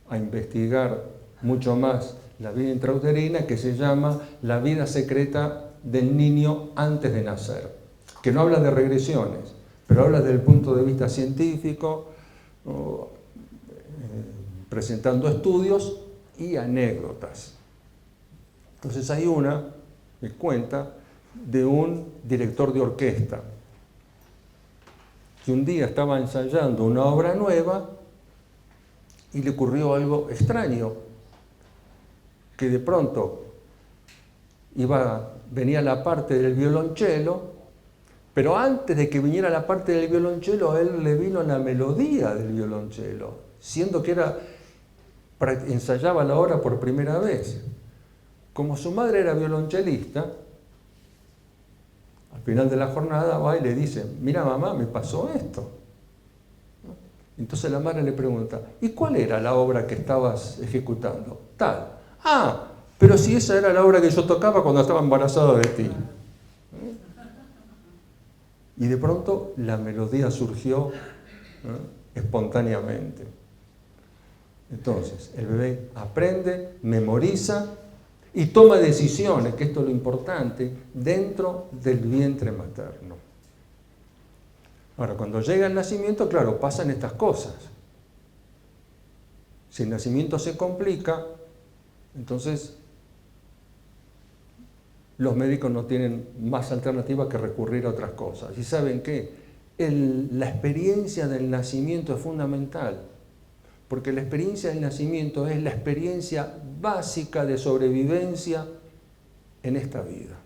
Speaker 1: a investigar mucho más la vida intrauterina, que se llama La vida secreta del niño antes de nacer, que no habla de regresiones, pero habla desde el punto de vista científico, presentando estudios y anécdotas. Entonces hay una que cuenta de un director de orquesta que un día estaba ensayando una obra nueva y le ocurrió algo extraño, que de pronto venía la parte del violonchelo, pero antes de que viniera la parte del violonchelo, a él le vino la melodía del violonchelo, siendo que ensayaba la obra por primera vez. Como su madre era violonchelista, al final de la jornada va y le dice: mira mamá, me pasó esto. Entonces la madre le pregunta: ¿y cuál era la obra que estabas ejecutando? Tal. Ah, pero si esa era la obra que yo tocaba cuando estaba embarazada de ti. Y de pronto la melodía surgió espontáneamente. Entonces el bebé aprende, memoriza y toma decisiones, que esto es lo importante, dentro del vientre materno. Ahora, cuando llega el nacimiento, claro, pasan estas cosas. Si el nacimiento se complica, entonces los médicos no tienen más alternativa que recurrir a otras cosas. ¿Y saben qué? La experiencia del nacimiento es fundamental, porque la experiencia del nacimiento es la experiencia básica de sobrevivencia en esta vida.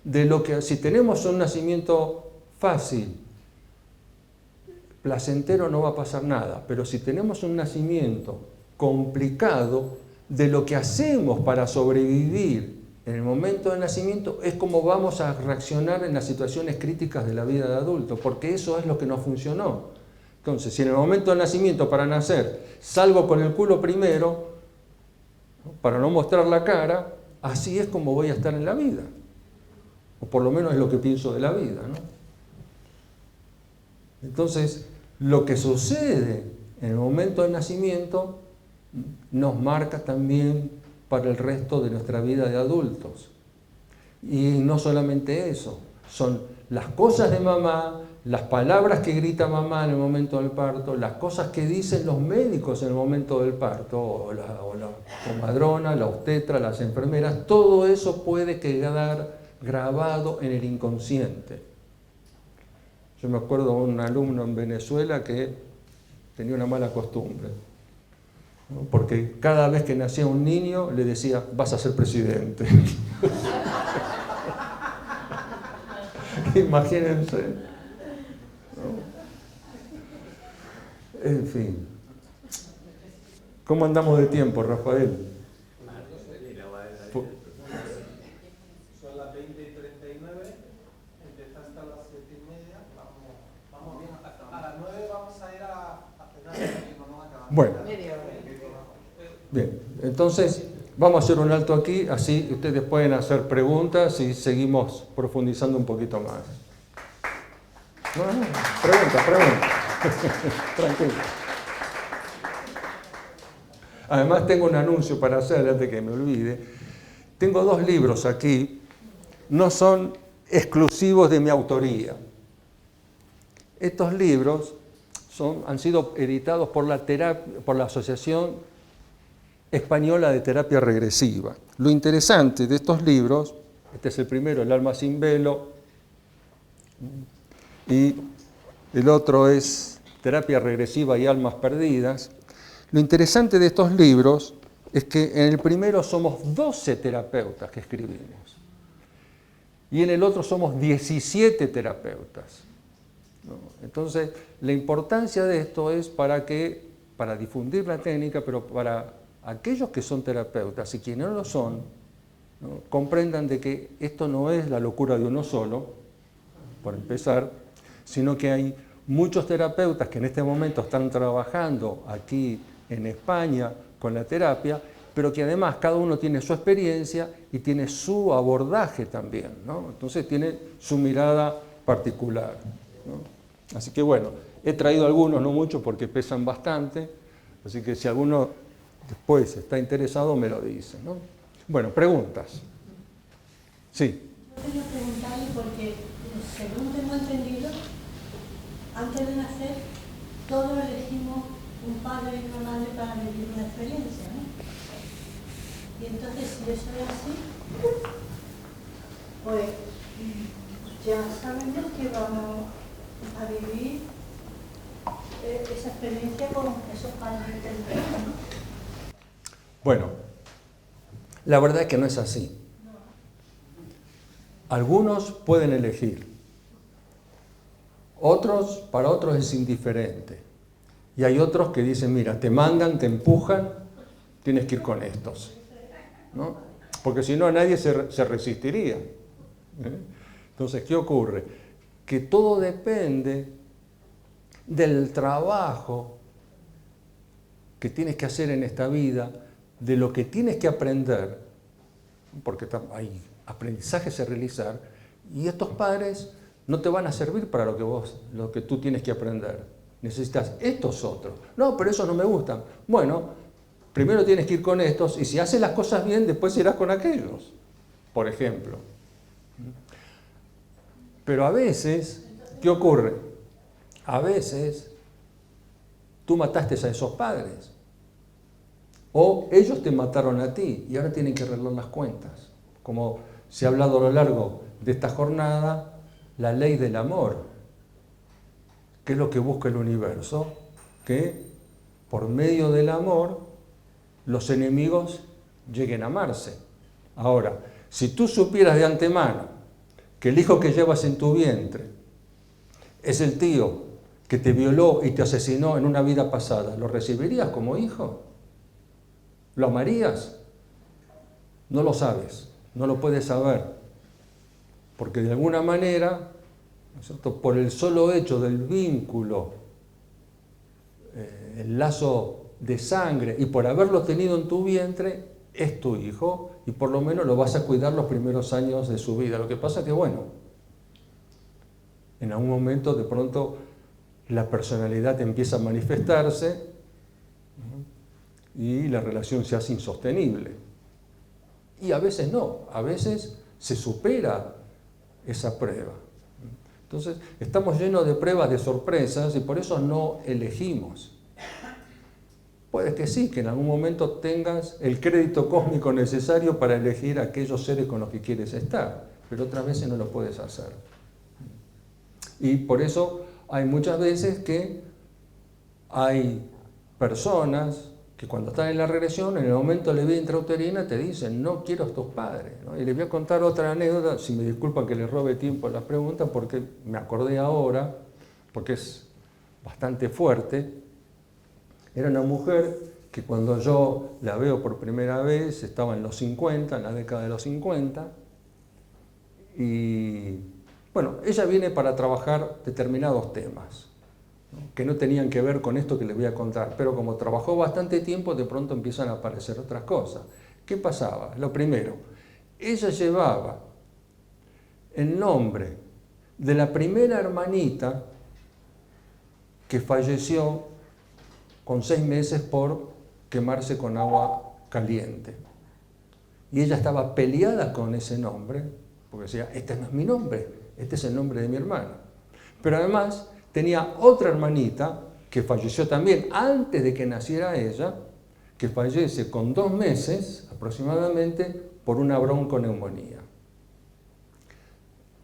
Speaker 1: De lo que, si tenemos un nacimiento fácil, placentero, no va a pasar nada, pero si tenemos un nacimiento complicado, de lo que hacemos para sobrevivir en el momento del nacimiento es cómo vamos a reaccionar en las situaciones críticas de la vida de adulto, porque eso es lo que nos funcionó. Entonces, si en el momento del nacimiento, para nacer, salgo con el culo primero, ¿no?, para no mostrar la cara, así es como voy a estar en la vida. O por lo menos es lo que pienso de la vida, ¿no? Entonces, lo que sucede en el momento del nacimiento nos marca también para el resto de nuestra vida de adultos. Y no solamente eso, son las cosas de mamá, las palabras que grita mamá en el momento del parto, las cosas que dicen los médicos en el momento del parto, o la comadrona, la obstetra, las enfermeras, todo eso puede quedar grabado en el inconsciente. Yo me acuerdo de un alumno en Venezuela que tenía una mala costumbre, ¿no? Porque cada vez que nacía un niño le decía: vas a ser presidente. Imagínense, ¿no? En fin. ¿Cómo andamos de tiempo, Rafael?
Speaker 2: Son las 20:39, empezaste a las 7:30, vamos bien, a las 9 vamos a ir a cenar y vamos a acabar.
Speaker 1: Bueno, bien, entonces vamos a hacer un alto aquí, así ustedes pueden hacer preguntas y seguimos profundizando un poquito más. No, pregunta. Tranquilo. Además tengo un anuncio para hacer antes de que me olvide. Tengo 2 libros aquí, no son exclusivos de mi autoría. Estos libros han sido editados por la Asociación Española de Terapia Regresiva. Lo interesante de estos libros, este es el primero, El alma sin velo, y el otro es Terapia Regresiva y almas perdidas. Lo interesante de estos libros es que en el primero somos 12 terapeutas que escribimos y en el otro somos 17 terapeutas, ¿no? Entonces, la importancia de esto es para difundir la técnica, pero para aquellos que son terapeutas y quienes no lo son, ¿no? Comprendan de que esto no es la locura de uno solo, por empezar, sino que hay muchos terapeutas que en este momento están trabajando aquí en España con la terapia, pero que además cada uno tiene su experiencia y tiene su abordaje también, ¿no? Entonces tiene su mirada particular, ¿no? Así que bueno, he traído algunos, no muchos porque pesan bastante, así que si alguno después está interesado me lo dice, ¿no? Bueno, preguntas. Sí.
Speaker 3: Yo quería preguntarle porque, según tengo entendido, antes de nacer, todos elegimos un padre y una madre para vivir una experiencia, ¿no? Y entonces, si eso es así, pues ya sabemos que vamos a vivir esa experiencia con esos padres tempranos, ¿no?
Speaker 1: Bueno, la verdad es que no es así. Algunos pueden elegir, para otros es indiferente. Y hay otros que dicen, mira, te mandan, te empujan, tienes que ir con estos, ¿no? Porque si no nadie se resistiría. Entonces, ¿qué ocurre? Que todo depende del trabajo que tienes que hacer en esta vida, de lo que tienes que aprender, porque hay aprendizajes a realizar, y estos padres no te van a servir para lo que tú tienes que aprender. Necesitas estos otros. No, pero esos no me gustan. Bueno, primero tienes que ir con estos, y si haces las cosas bien, después irás con aquellos, por ejemplo. Pero a veces, ¿qué ocurre? A veces tú mataste a esos padres. O ellos te mataron a ti y ahora tienen que arreglar las cuentas. Como se ha hablado a lo largo de esta jornada, la ley del amor. ¿Qué es lo que busca el universo? Que por medio del amor los enemigos lleguen a amarse. Ahora, si tú supieras de antemano que el hijo que llevas en tu vientre es el tío que te violó y te asesinó en una vida pasada, ¿lo recibirías como hijo? ¿Lo amarías? No lo sabes, no lo puedes saber, porque de alguna manera, ¿no es cierto?, por el solo hecho del vínculo, el lazo de sangre, y por haberlo tenido en tu vientre, es tu hijo, y por lo menos lo vas a cuidar los primeros años de su vida. Lo que pasa es que, bueno, en algún momento de pronto la personalidad empieza a manifestarse, ¿no?, y la relación se hace insostenible. Y a veces no, a veces se supera esa prueba. Entonces, estamos llenos de pruebas, de sorpresas, y por eso no elegimos. Puede que sí, que en algún momento tengas el crédito cósmico necesario para elegir a aquellos seres con los que quieres estar, pero otras veces no lo puedes hacer. Y por eso hay muchas veces que hay personas que cuando están en la regresión, en el momento de la vida intrauterina, te dicen, no quiero a estos padres, ¿no? Y les voy a contar otra anécdota, si me disculpan que les robe tiempo a las preguntas, porque me acordé ahora, porque es bastante fuerte. Era una mujer que cuando yo la veo por primera vez, estaba en los 50, en la década de los 50, y bueno, ella viene para trabajar determinados temas, ¿no?, que no tenían que ver con esto que les voy a contar, pero como trabajó bastante tiempo, de pronto empiezan a aparecer otras cosas. ¿Qué pasaba? Lo primero, ella llevaba el nombre de la primera hermanita que falleció con 6 meses por quemarse con agua caliente. Y ella estaba peleada con ese nombre, porque decía, este no es mi nombre, este es el nombre de mi hermana. Pero además tenía otra hermanita que falleció también antes de que naciera ella, que fallece con 2 meses aproximadamente por una bronconeumonía.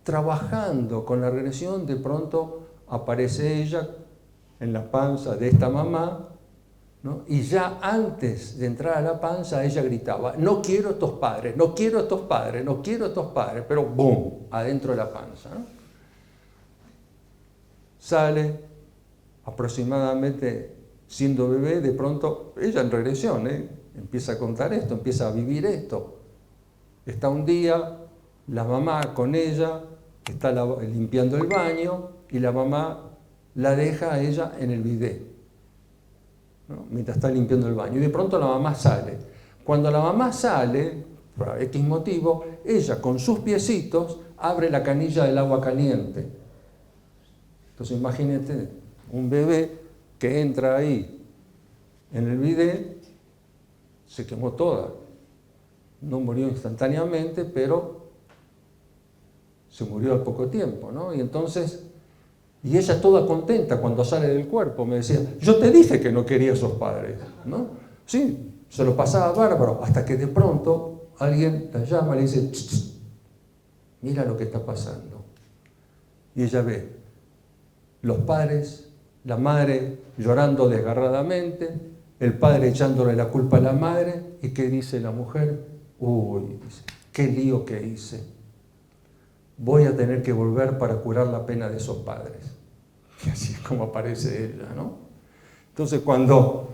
Speaker 1: Trabajando con la regresión, de pronto aparece ella en la panza de esta mamá, ¿no? Y ya antes de entrar a la panza ella gritaba, no quiero estos padres, no quiero estos padres, no quiero estos padres, pero ¡boom!, adentro de la panza, ¿no? Sale aproximadamente siendo bebé, de pronto ella en regresión, empieza a contar esto, empieza a vivir esto. Está un día la mamá con ella, está limpiando el baño y la mamá la deja a ella en el bidet, ¿no? Mientras está limpiando el baño. Y de pronto la mamá sale. Cuando la mamá sale, por X motivo, ella con sus piecitos abre la canilla del agua caliente. Entonces imagínate un bebé que entra ahí en el bidet, se quemó toda. No murió instantáneamente, pero se murió al poco tiempo, ¿no? Y entonces, y ella toda contenta cuando sale del cuerpo, me decía, yo te dije que no quería a esos padres, ¿no? Sí, se lo pasaba bárbaro, hasta que de pronto alguien la llama y le dice, ch, ch, mira lo que está pasando. Y ella ve los padres, la madre llorando desgarradamente, el padre echándole la culpa a la madre, y ¿qué dice la mujer? Uy, dice, qué lío que hice. Voy a tener que volver para curar la pena de esos padres. Y así es como aparece ella, ¿no? Entonces cuando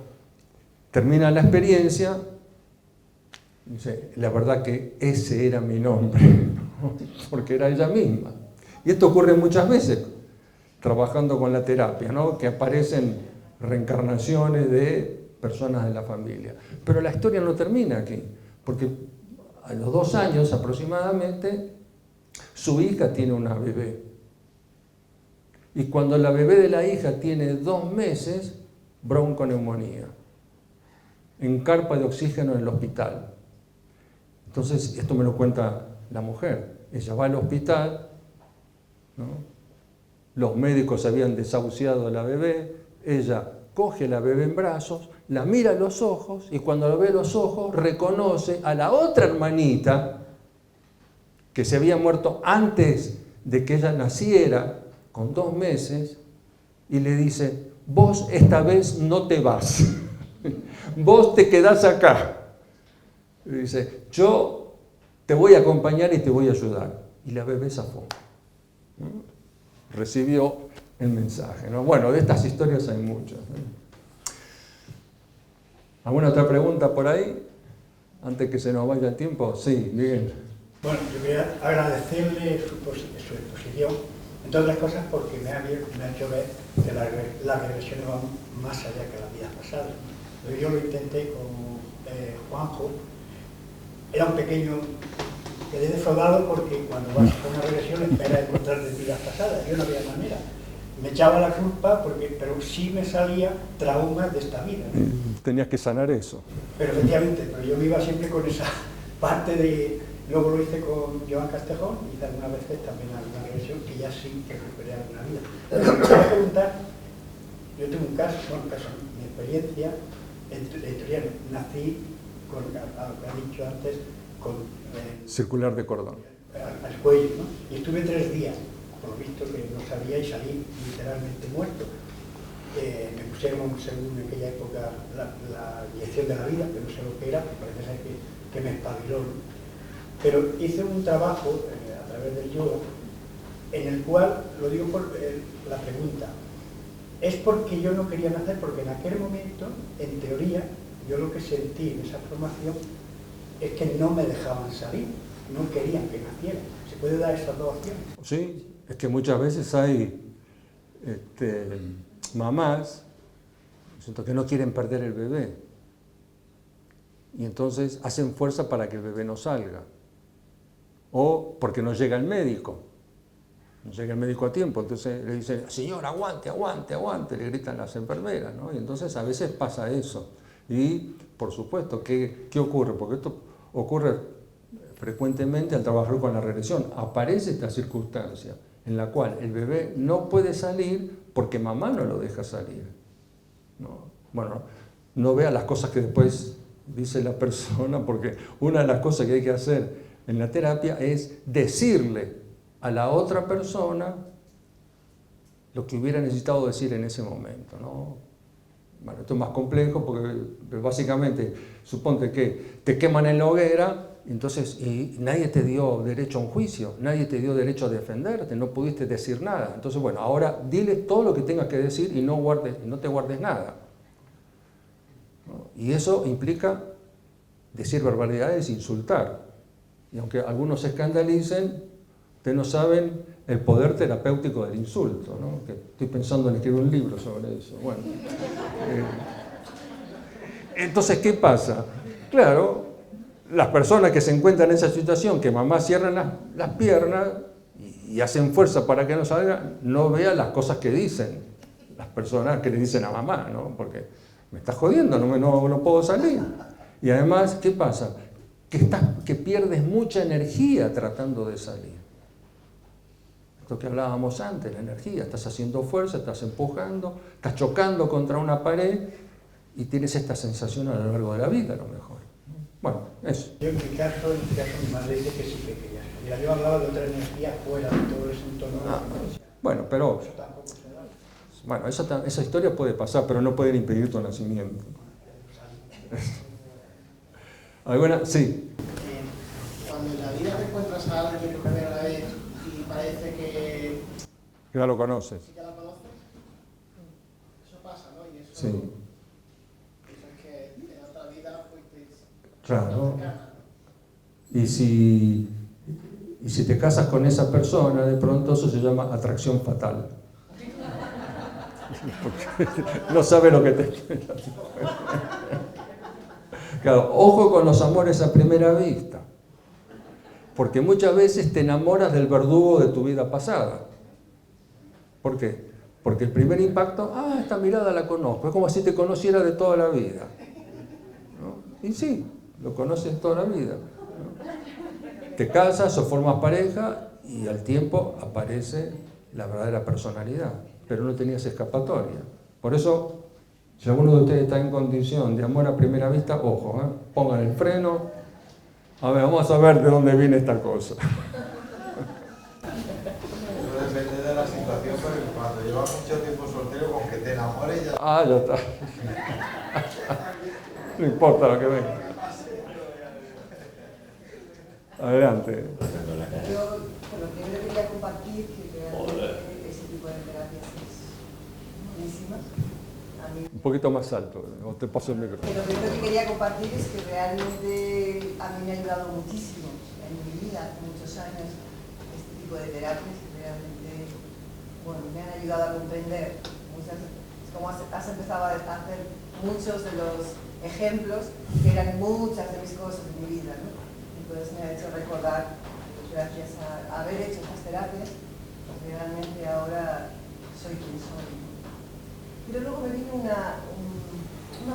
Speaker 1: termina la experiencia, dice, la verdad que ese era mi nombre, ¿no? Porque era ella misma. Y esto ocurre muchas veces trabajando con la terapia, ¿no? Que aparecen reencarnaciones de personas de la familia. Pero la historia no termina aquí, porque a los 2 años aproximadamente, su hija tiene una bebé. Y cuando la bebé de la hija tiene 2 meses, bronconeumonía, en carpa de oxígeno en el hospital. Entonces, esto me lo cuenta la mujer. Ella va al hospital, ¿no? Los médicos habían desahuciado a la bebé, ella coge a la bebé en brazos, la mira a los ojos y cuando lo ve a los ojos reconoce a la otra hermanita que se había muerto antes de que ella naciera, con 2 meses, y le dice, vos esta vez no te vas, vos te quedás acá. Y dice, yo te voy a acompañar y te voy a ayudar. Y la bebé zafó. Recibió el mensaje, ¿no? Bueno, de estas historias hay muchas, ¿no? ¿Alguna otra pregunta por ahí? Antes que se nos vaya el tiempo. Sí, Miguel.
Speaker 4: Bueno, yo quería agradecerle su exposición, entre otras cosas porque me ha hecho ver que las regresiones van más allá que las vidas pasadas. Yo lo intenté con Juanjo, era un pequeño, quedé defraudado porque cuando vas a una regresión esperas encontrarte vidas pasadas, yo no había manera. Me echaba la culpa, pero sí me salía traumas de esta vida, ¿no?
Speaker 1: Tenías que sanar eso.
Speaker 4: Pero efectivamente, pero yo me iba siempre con esa parte de... Luego lo hice con Joan Castejón, hice algunas veces también alguna regresión que ya sí que recuperé alguna vida. Pero me quería preguntar, yo tengo un caso, mi experiencia editorial, nací con, ha dicho antes, con...
Speaker 1: circular de cordón.
Speaker 4: Al cuello, ¿no? Y estuve 3 días, por lo visto que no sabía y salí literalmente muerto. Me pusieron, según en aquella época, la inyección de la vida, que no sé lo que era, pero parece ser que me espabiló, ¿no? Pero hice un trabajo a través del yoga en el cual, lo digo por la pregunta, es porque yo no quería nacer, porque en aquel momento, en teoría, yo lo que sentí en esa formación es que no me dejaban salir, no querían que naciera. ¿Se puede dar esas 2 opciones?
Speaker 1: Sí, es que muchas veces hay mamás que no quieren perder el bebé y entonces hacen fuerza para que el bebé no salga. O porque no llega el médico a tiempo, entonces le dicen, señor, aguante, aguante, aguante, le gritan las enfermeras, ¿no? Y entonces a veces pasa eso. Y, por supuesto, ¿qué ocurre? Porque esto ocurre frecuentemente al trabajar con la regresión. Aparece esta circunstancia en la cual el bebé no puede salir porque mamá no lo deja salir, ¿no? Bueno, no vea las cosas que después dice la persona, porque una de las cosas que hay que hacer en la terapia es decirle a la otra persona lo que hubiera necesitado decir en ese momento, ¿no? Bueno, esto es más complejo porque básicamente suponte que te queman en la hoguera, entonces y nadie te dio derecho a un juicio, nadie te dio derecho a defenderte, no pudiste decir nada. Entonces, bueno, ahora dile todo lo que tengas que decir y no te guardes nada, ¿no? Y eso implica decir barbaridades, insultar. Y aunque algunos se escandalicen, ustedes no saben el poder terapéutico del insulto, ¿no? Que estoy pensando en escribir un libro sobre eso. Bueno, entonces, ¿qué pasa? Claro, las personas que se encuentran en esa situación, que mamá cierran las piernas y hacen fuerza para que no salga, no vean las cosas que dicen las personas que le dicen a mamá, ¿no? Porque me estás jodiendo, no puedo salir. Y además, ¿qué pasa? Que pierdes mucha energía tratando de salir. Lo que hablábamos antes, la energía, estás haciendo fuerza, estás empujando, estás chocando contra una pared y tienes esta sensación a lo largo de la vida, a lo mejor. Bueno, eso.
Speaker 4: Yo en mi caso mi madre dice que sí que quería salir. Yo hablaba de otra energía fuera de todo ese entorno de la iglesia.
Speaker 1: Bueno, pero
Speaker 4: Eso tampoco se da.
Speaker 1: bueno, esa historia puede pasar, pero no pueden impedir tu nacimiento. ¿Alguna? Sí.
Speaker 5: Cuando en la vida te encuentras a alguien por primera vez y parece que
Speaker 1: Ya lo conoces.
Speaker 5: ya la conoces, eso pasa, ¿no? Y eso,
Speaker 1: Sí.
Speaker 5: eso es que en otra vida fuiste
Speaker 1: Claro.
Speaker 5: cercana,
Speaker 1: Y si te casas con esa persona, de pronto eso se llama atracción fatal. Porque no sabe lo que te espera. Claro, ojo con los amores a primera vista. Porque muchas veces te enamoras del verdugo de tu vida pasada. ¿Por qué? Porque el primer impacto, esta mirada la conozco, es como si te conociera de toda la vida. ¿No? Y sí, lo conoces toda la vida. ¿No? Te casas o formas pareja y al tiempo aparece la verdadera personalidad, pero no tenías escapatoria. Por eso, si alguno de ustedes está en condición de amor a primera vista, ojo, pongan el freno. A ver, vamos a ver de dónde viene esta cosa.
Speaker 2: Eso depende de la situación, pero cuando llevas mucho tiempo soltero, con que te enamores ya...
Speaker 1: Ya está. No importa lo que venga. Adelante.
Speaker 6: Yo, por lo primero quería compartir que realmente ese tipo de terapias es buenísima. A mí,
Speaker 1: Un poquito más alto, o te paso el micrófono.
Speaker 6: lo primero que quería compartir es que realmente a mí me ha ayudado muchísimo en mi vida, hace muchos años, este tipo de terapias que realmente, bueno, me han ayudado a comprender muchas, es como has empezado a hacer muchos de los ejemplos que eran muchas de mis cosas de mi vida, ¿no? Entonces me ha hecho recordar, gracias a haber hecho estas terapias, realmente ahora soy quien soy. Pero luego me vino una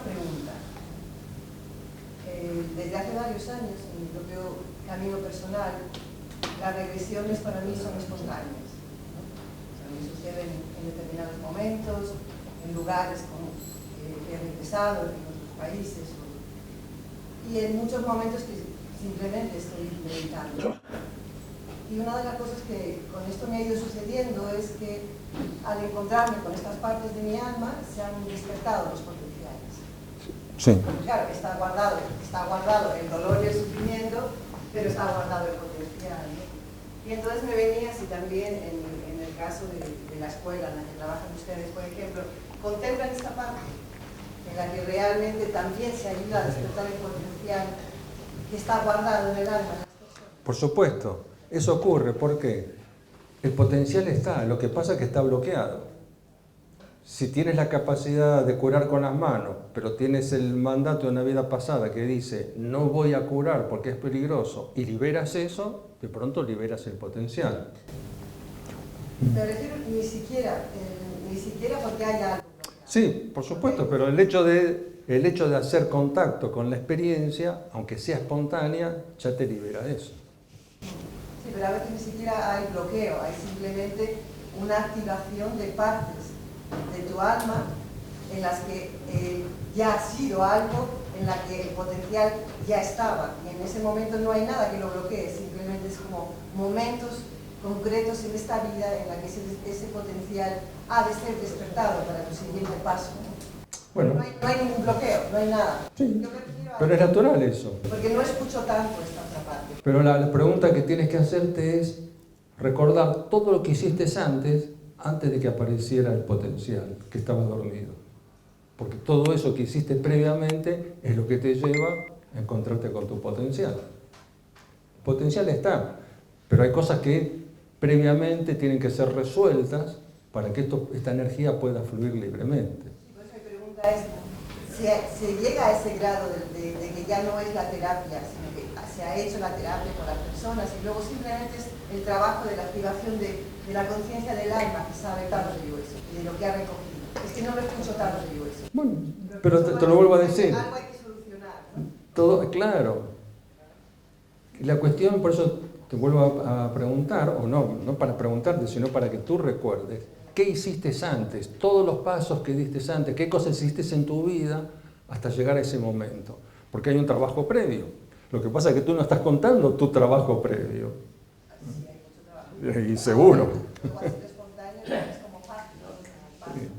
Speaker 6: pregunta. Desde hace varios años, en mi propio camino personal, las regresiones para mí son espontáneas, ¿no? O sea, me suceden en determinados momentos, en lugares que he regresado, en otros países, y en muchos momentos que simplemente estoy meditando. Y una de las cosas que con esto me ha ido sucediendo es que al encontrarme con estas partes de mi alma se han despertado los potenciales.
Speaker 1: Sí.
Speaker 6: Claro, está guardado el dolor y el sufrimiento, pero está guardado el potencial, ¿no? Y entonces me venía, si también en el caso de la escuela en la que trabajan ustedes, por ejemplo, contemplan esta parte en la que realmente también se ayuda a despertar el potencial que está guardado en el alma de las personas.
Speaker 1: Por supuesto, eso ocurre porque el potencial está, lo que pasa es que está bloqueado. Si tienes la capacidad de curar con las manos, pero tienes el mandato de una vida pasada que dice no voy a curar porque es peligroso y liberas eso, de pronto liberas el potencial.
Speaker 6: Me refiero ni siquiera porque haya algo.
Speaker 1: Sí, por supuesto, pero el hecho de hacer contacto con la experiencia, aunque sea espontánea, ya te libera de eso.
Speaker 6: Sí, pero a veces ni siquiera hay bloqueo, hay simplemente una activación de partes de tu alma en las que ya ha sido algo en la que el potencial ya estaba y en ese momento no hay nada que lo bloquee, simplemente es como momentos concretos en esta vida en la que ese potencial ha de ser despertado para tu siguiente paso, ¿no?
Speaker 1: Bueno,
Speaker 6: No hay ningún bloqueo, no hay nada.
Speaker 1: sí,
Speaker 6: Yo me refiero a-
Speaker 1: pero es natural eso.
Speaker 6: porque no escucho tanto esta otra parte.
Speaker 1: Pero la pregunta que tienes que hacerte es recordar todo lo que hiciste antes de que apareciera el potencial, que estaba dormido. Porque todo eso que hiciste previamente es lo que te lleva a encontrarte con tu potencial. El potencial está, pero hay cosas que previamente tienen que ser resueltas para que esta energía pueda fluir libremente.
Speaker 6: Por eso mi pregunta es, si se llega a ese grado de que ya no es la terapia, sino que se ha hecho la terapia con las personas y luego simplemente es el trabajo de la activación de la conciencia del alma que sabe tanto de eso y de lo que ha recogido. Es que no lo escucho tanto de eso.
Speaker 1: Bueno, pero te lo vuelvo a decir.
Speaker 6: Algo hay que solucionar, ¿no?
Speaker 1: Todo, claro. La cuestión, por eso te vuelvo a preguntar, o no para preguntarte, sino para que tú recuerdes, ¿qué hiciste antes? Todos los pasos que diste antes, ¿qué cosas hiciste en tu vida hasta llegar a ese momento? Porque hay un trabajo previo. Lo que pasa es que tú no estás contando tu trabajo previo.
Speaker 6: Sí, hay mucho trabajo.
Speaker 1: Y seguro.
Speaker 6: Luego hacer espontáneo es como fácil, ¿no?
Speaker 1: Sí.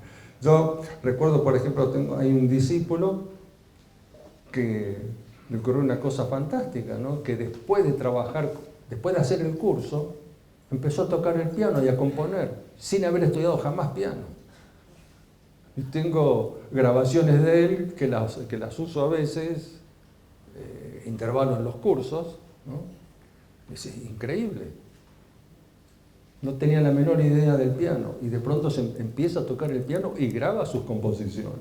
Speaker 1: Yo recuerdo, por ejemplo, hay un discípulo que le ocurrió una cosa fantástica, ¿no? Que después de trabajar, después de hacer el curso, empezó a tocar el piano y a componer, sin haber estudiado jamás piano. Y tengo grabaciones de él que las uso a veces, intervalos en los cursos, ¿no? Es increíble. No tenía la menor idea del piano y de pronto se empieza a tocar el piano y graba sus composiciones,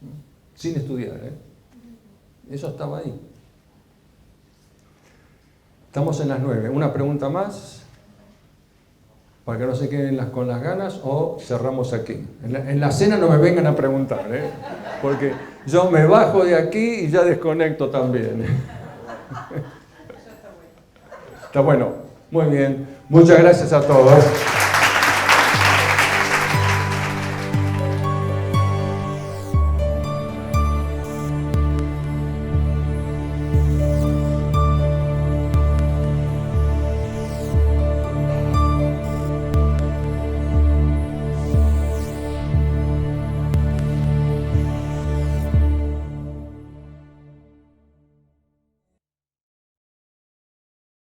Speaker 1: ¿no? Sin estudiar, ¿eh? Eso estaba ahí. Estamos en las 9. ¿Una pregunta más? Para que no se queden con las ganas o cerramos aquí. En la cena no me vengan a preguntar, ¿eh? Porque yo me bajo de aquí y ya desconecto también. Está bueno. Muy bien. Muchas gracias a todos.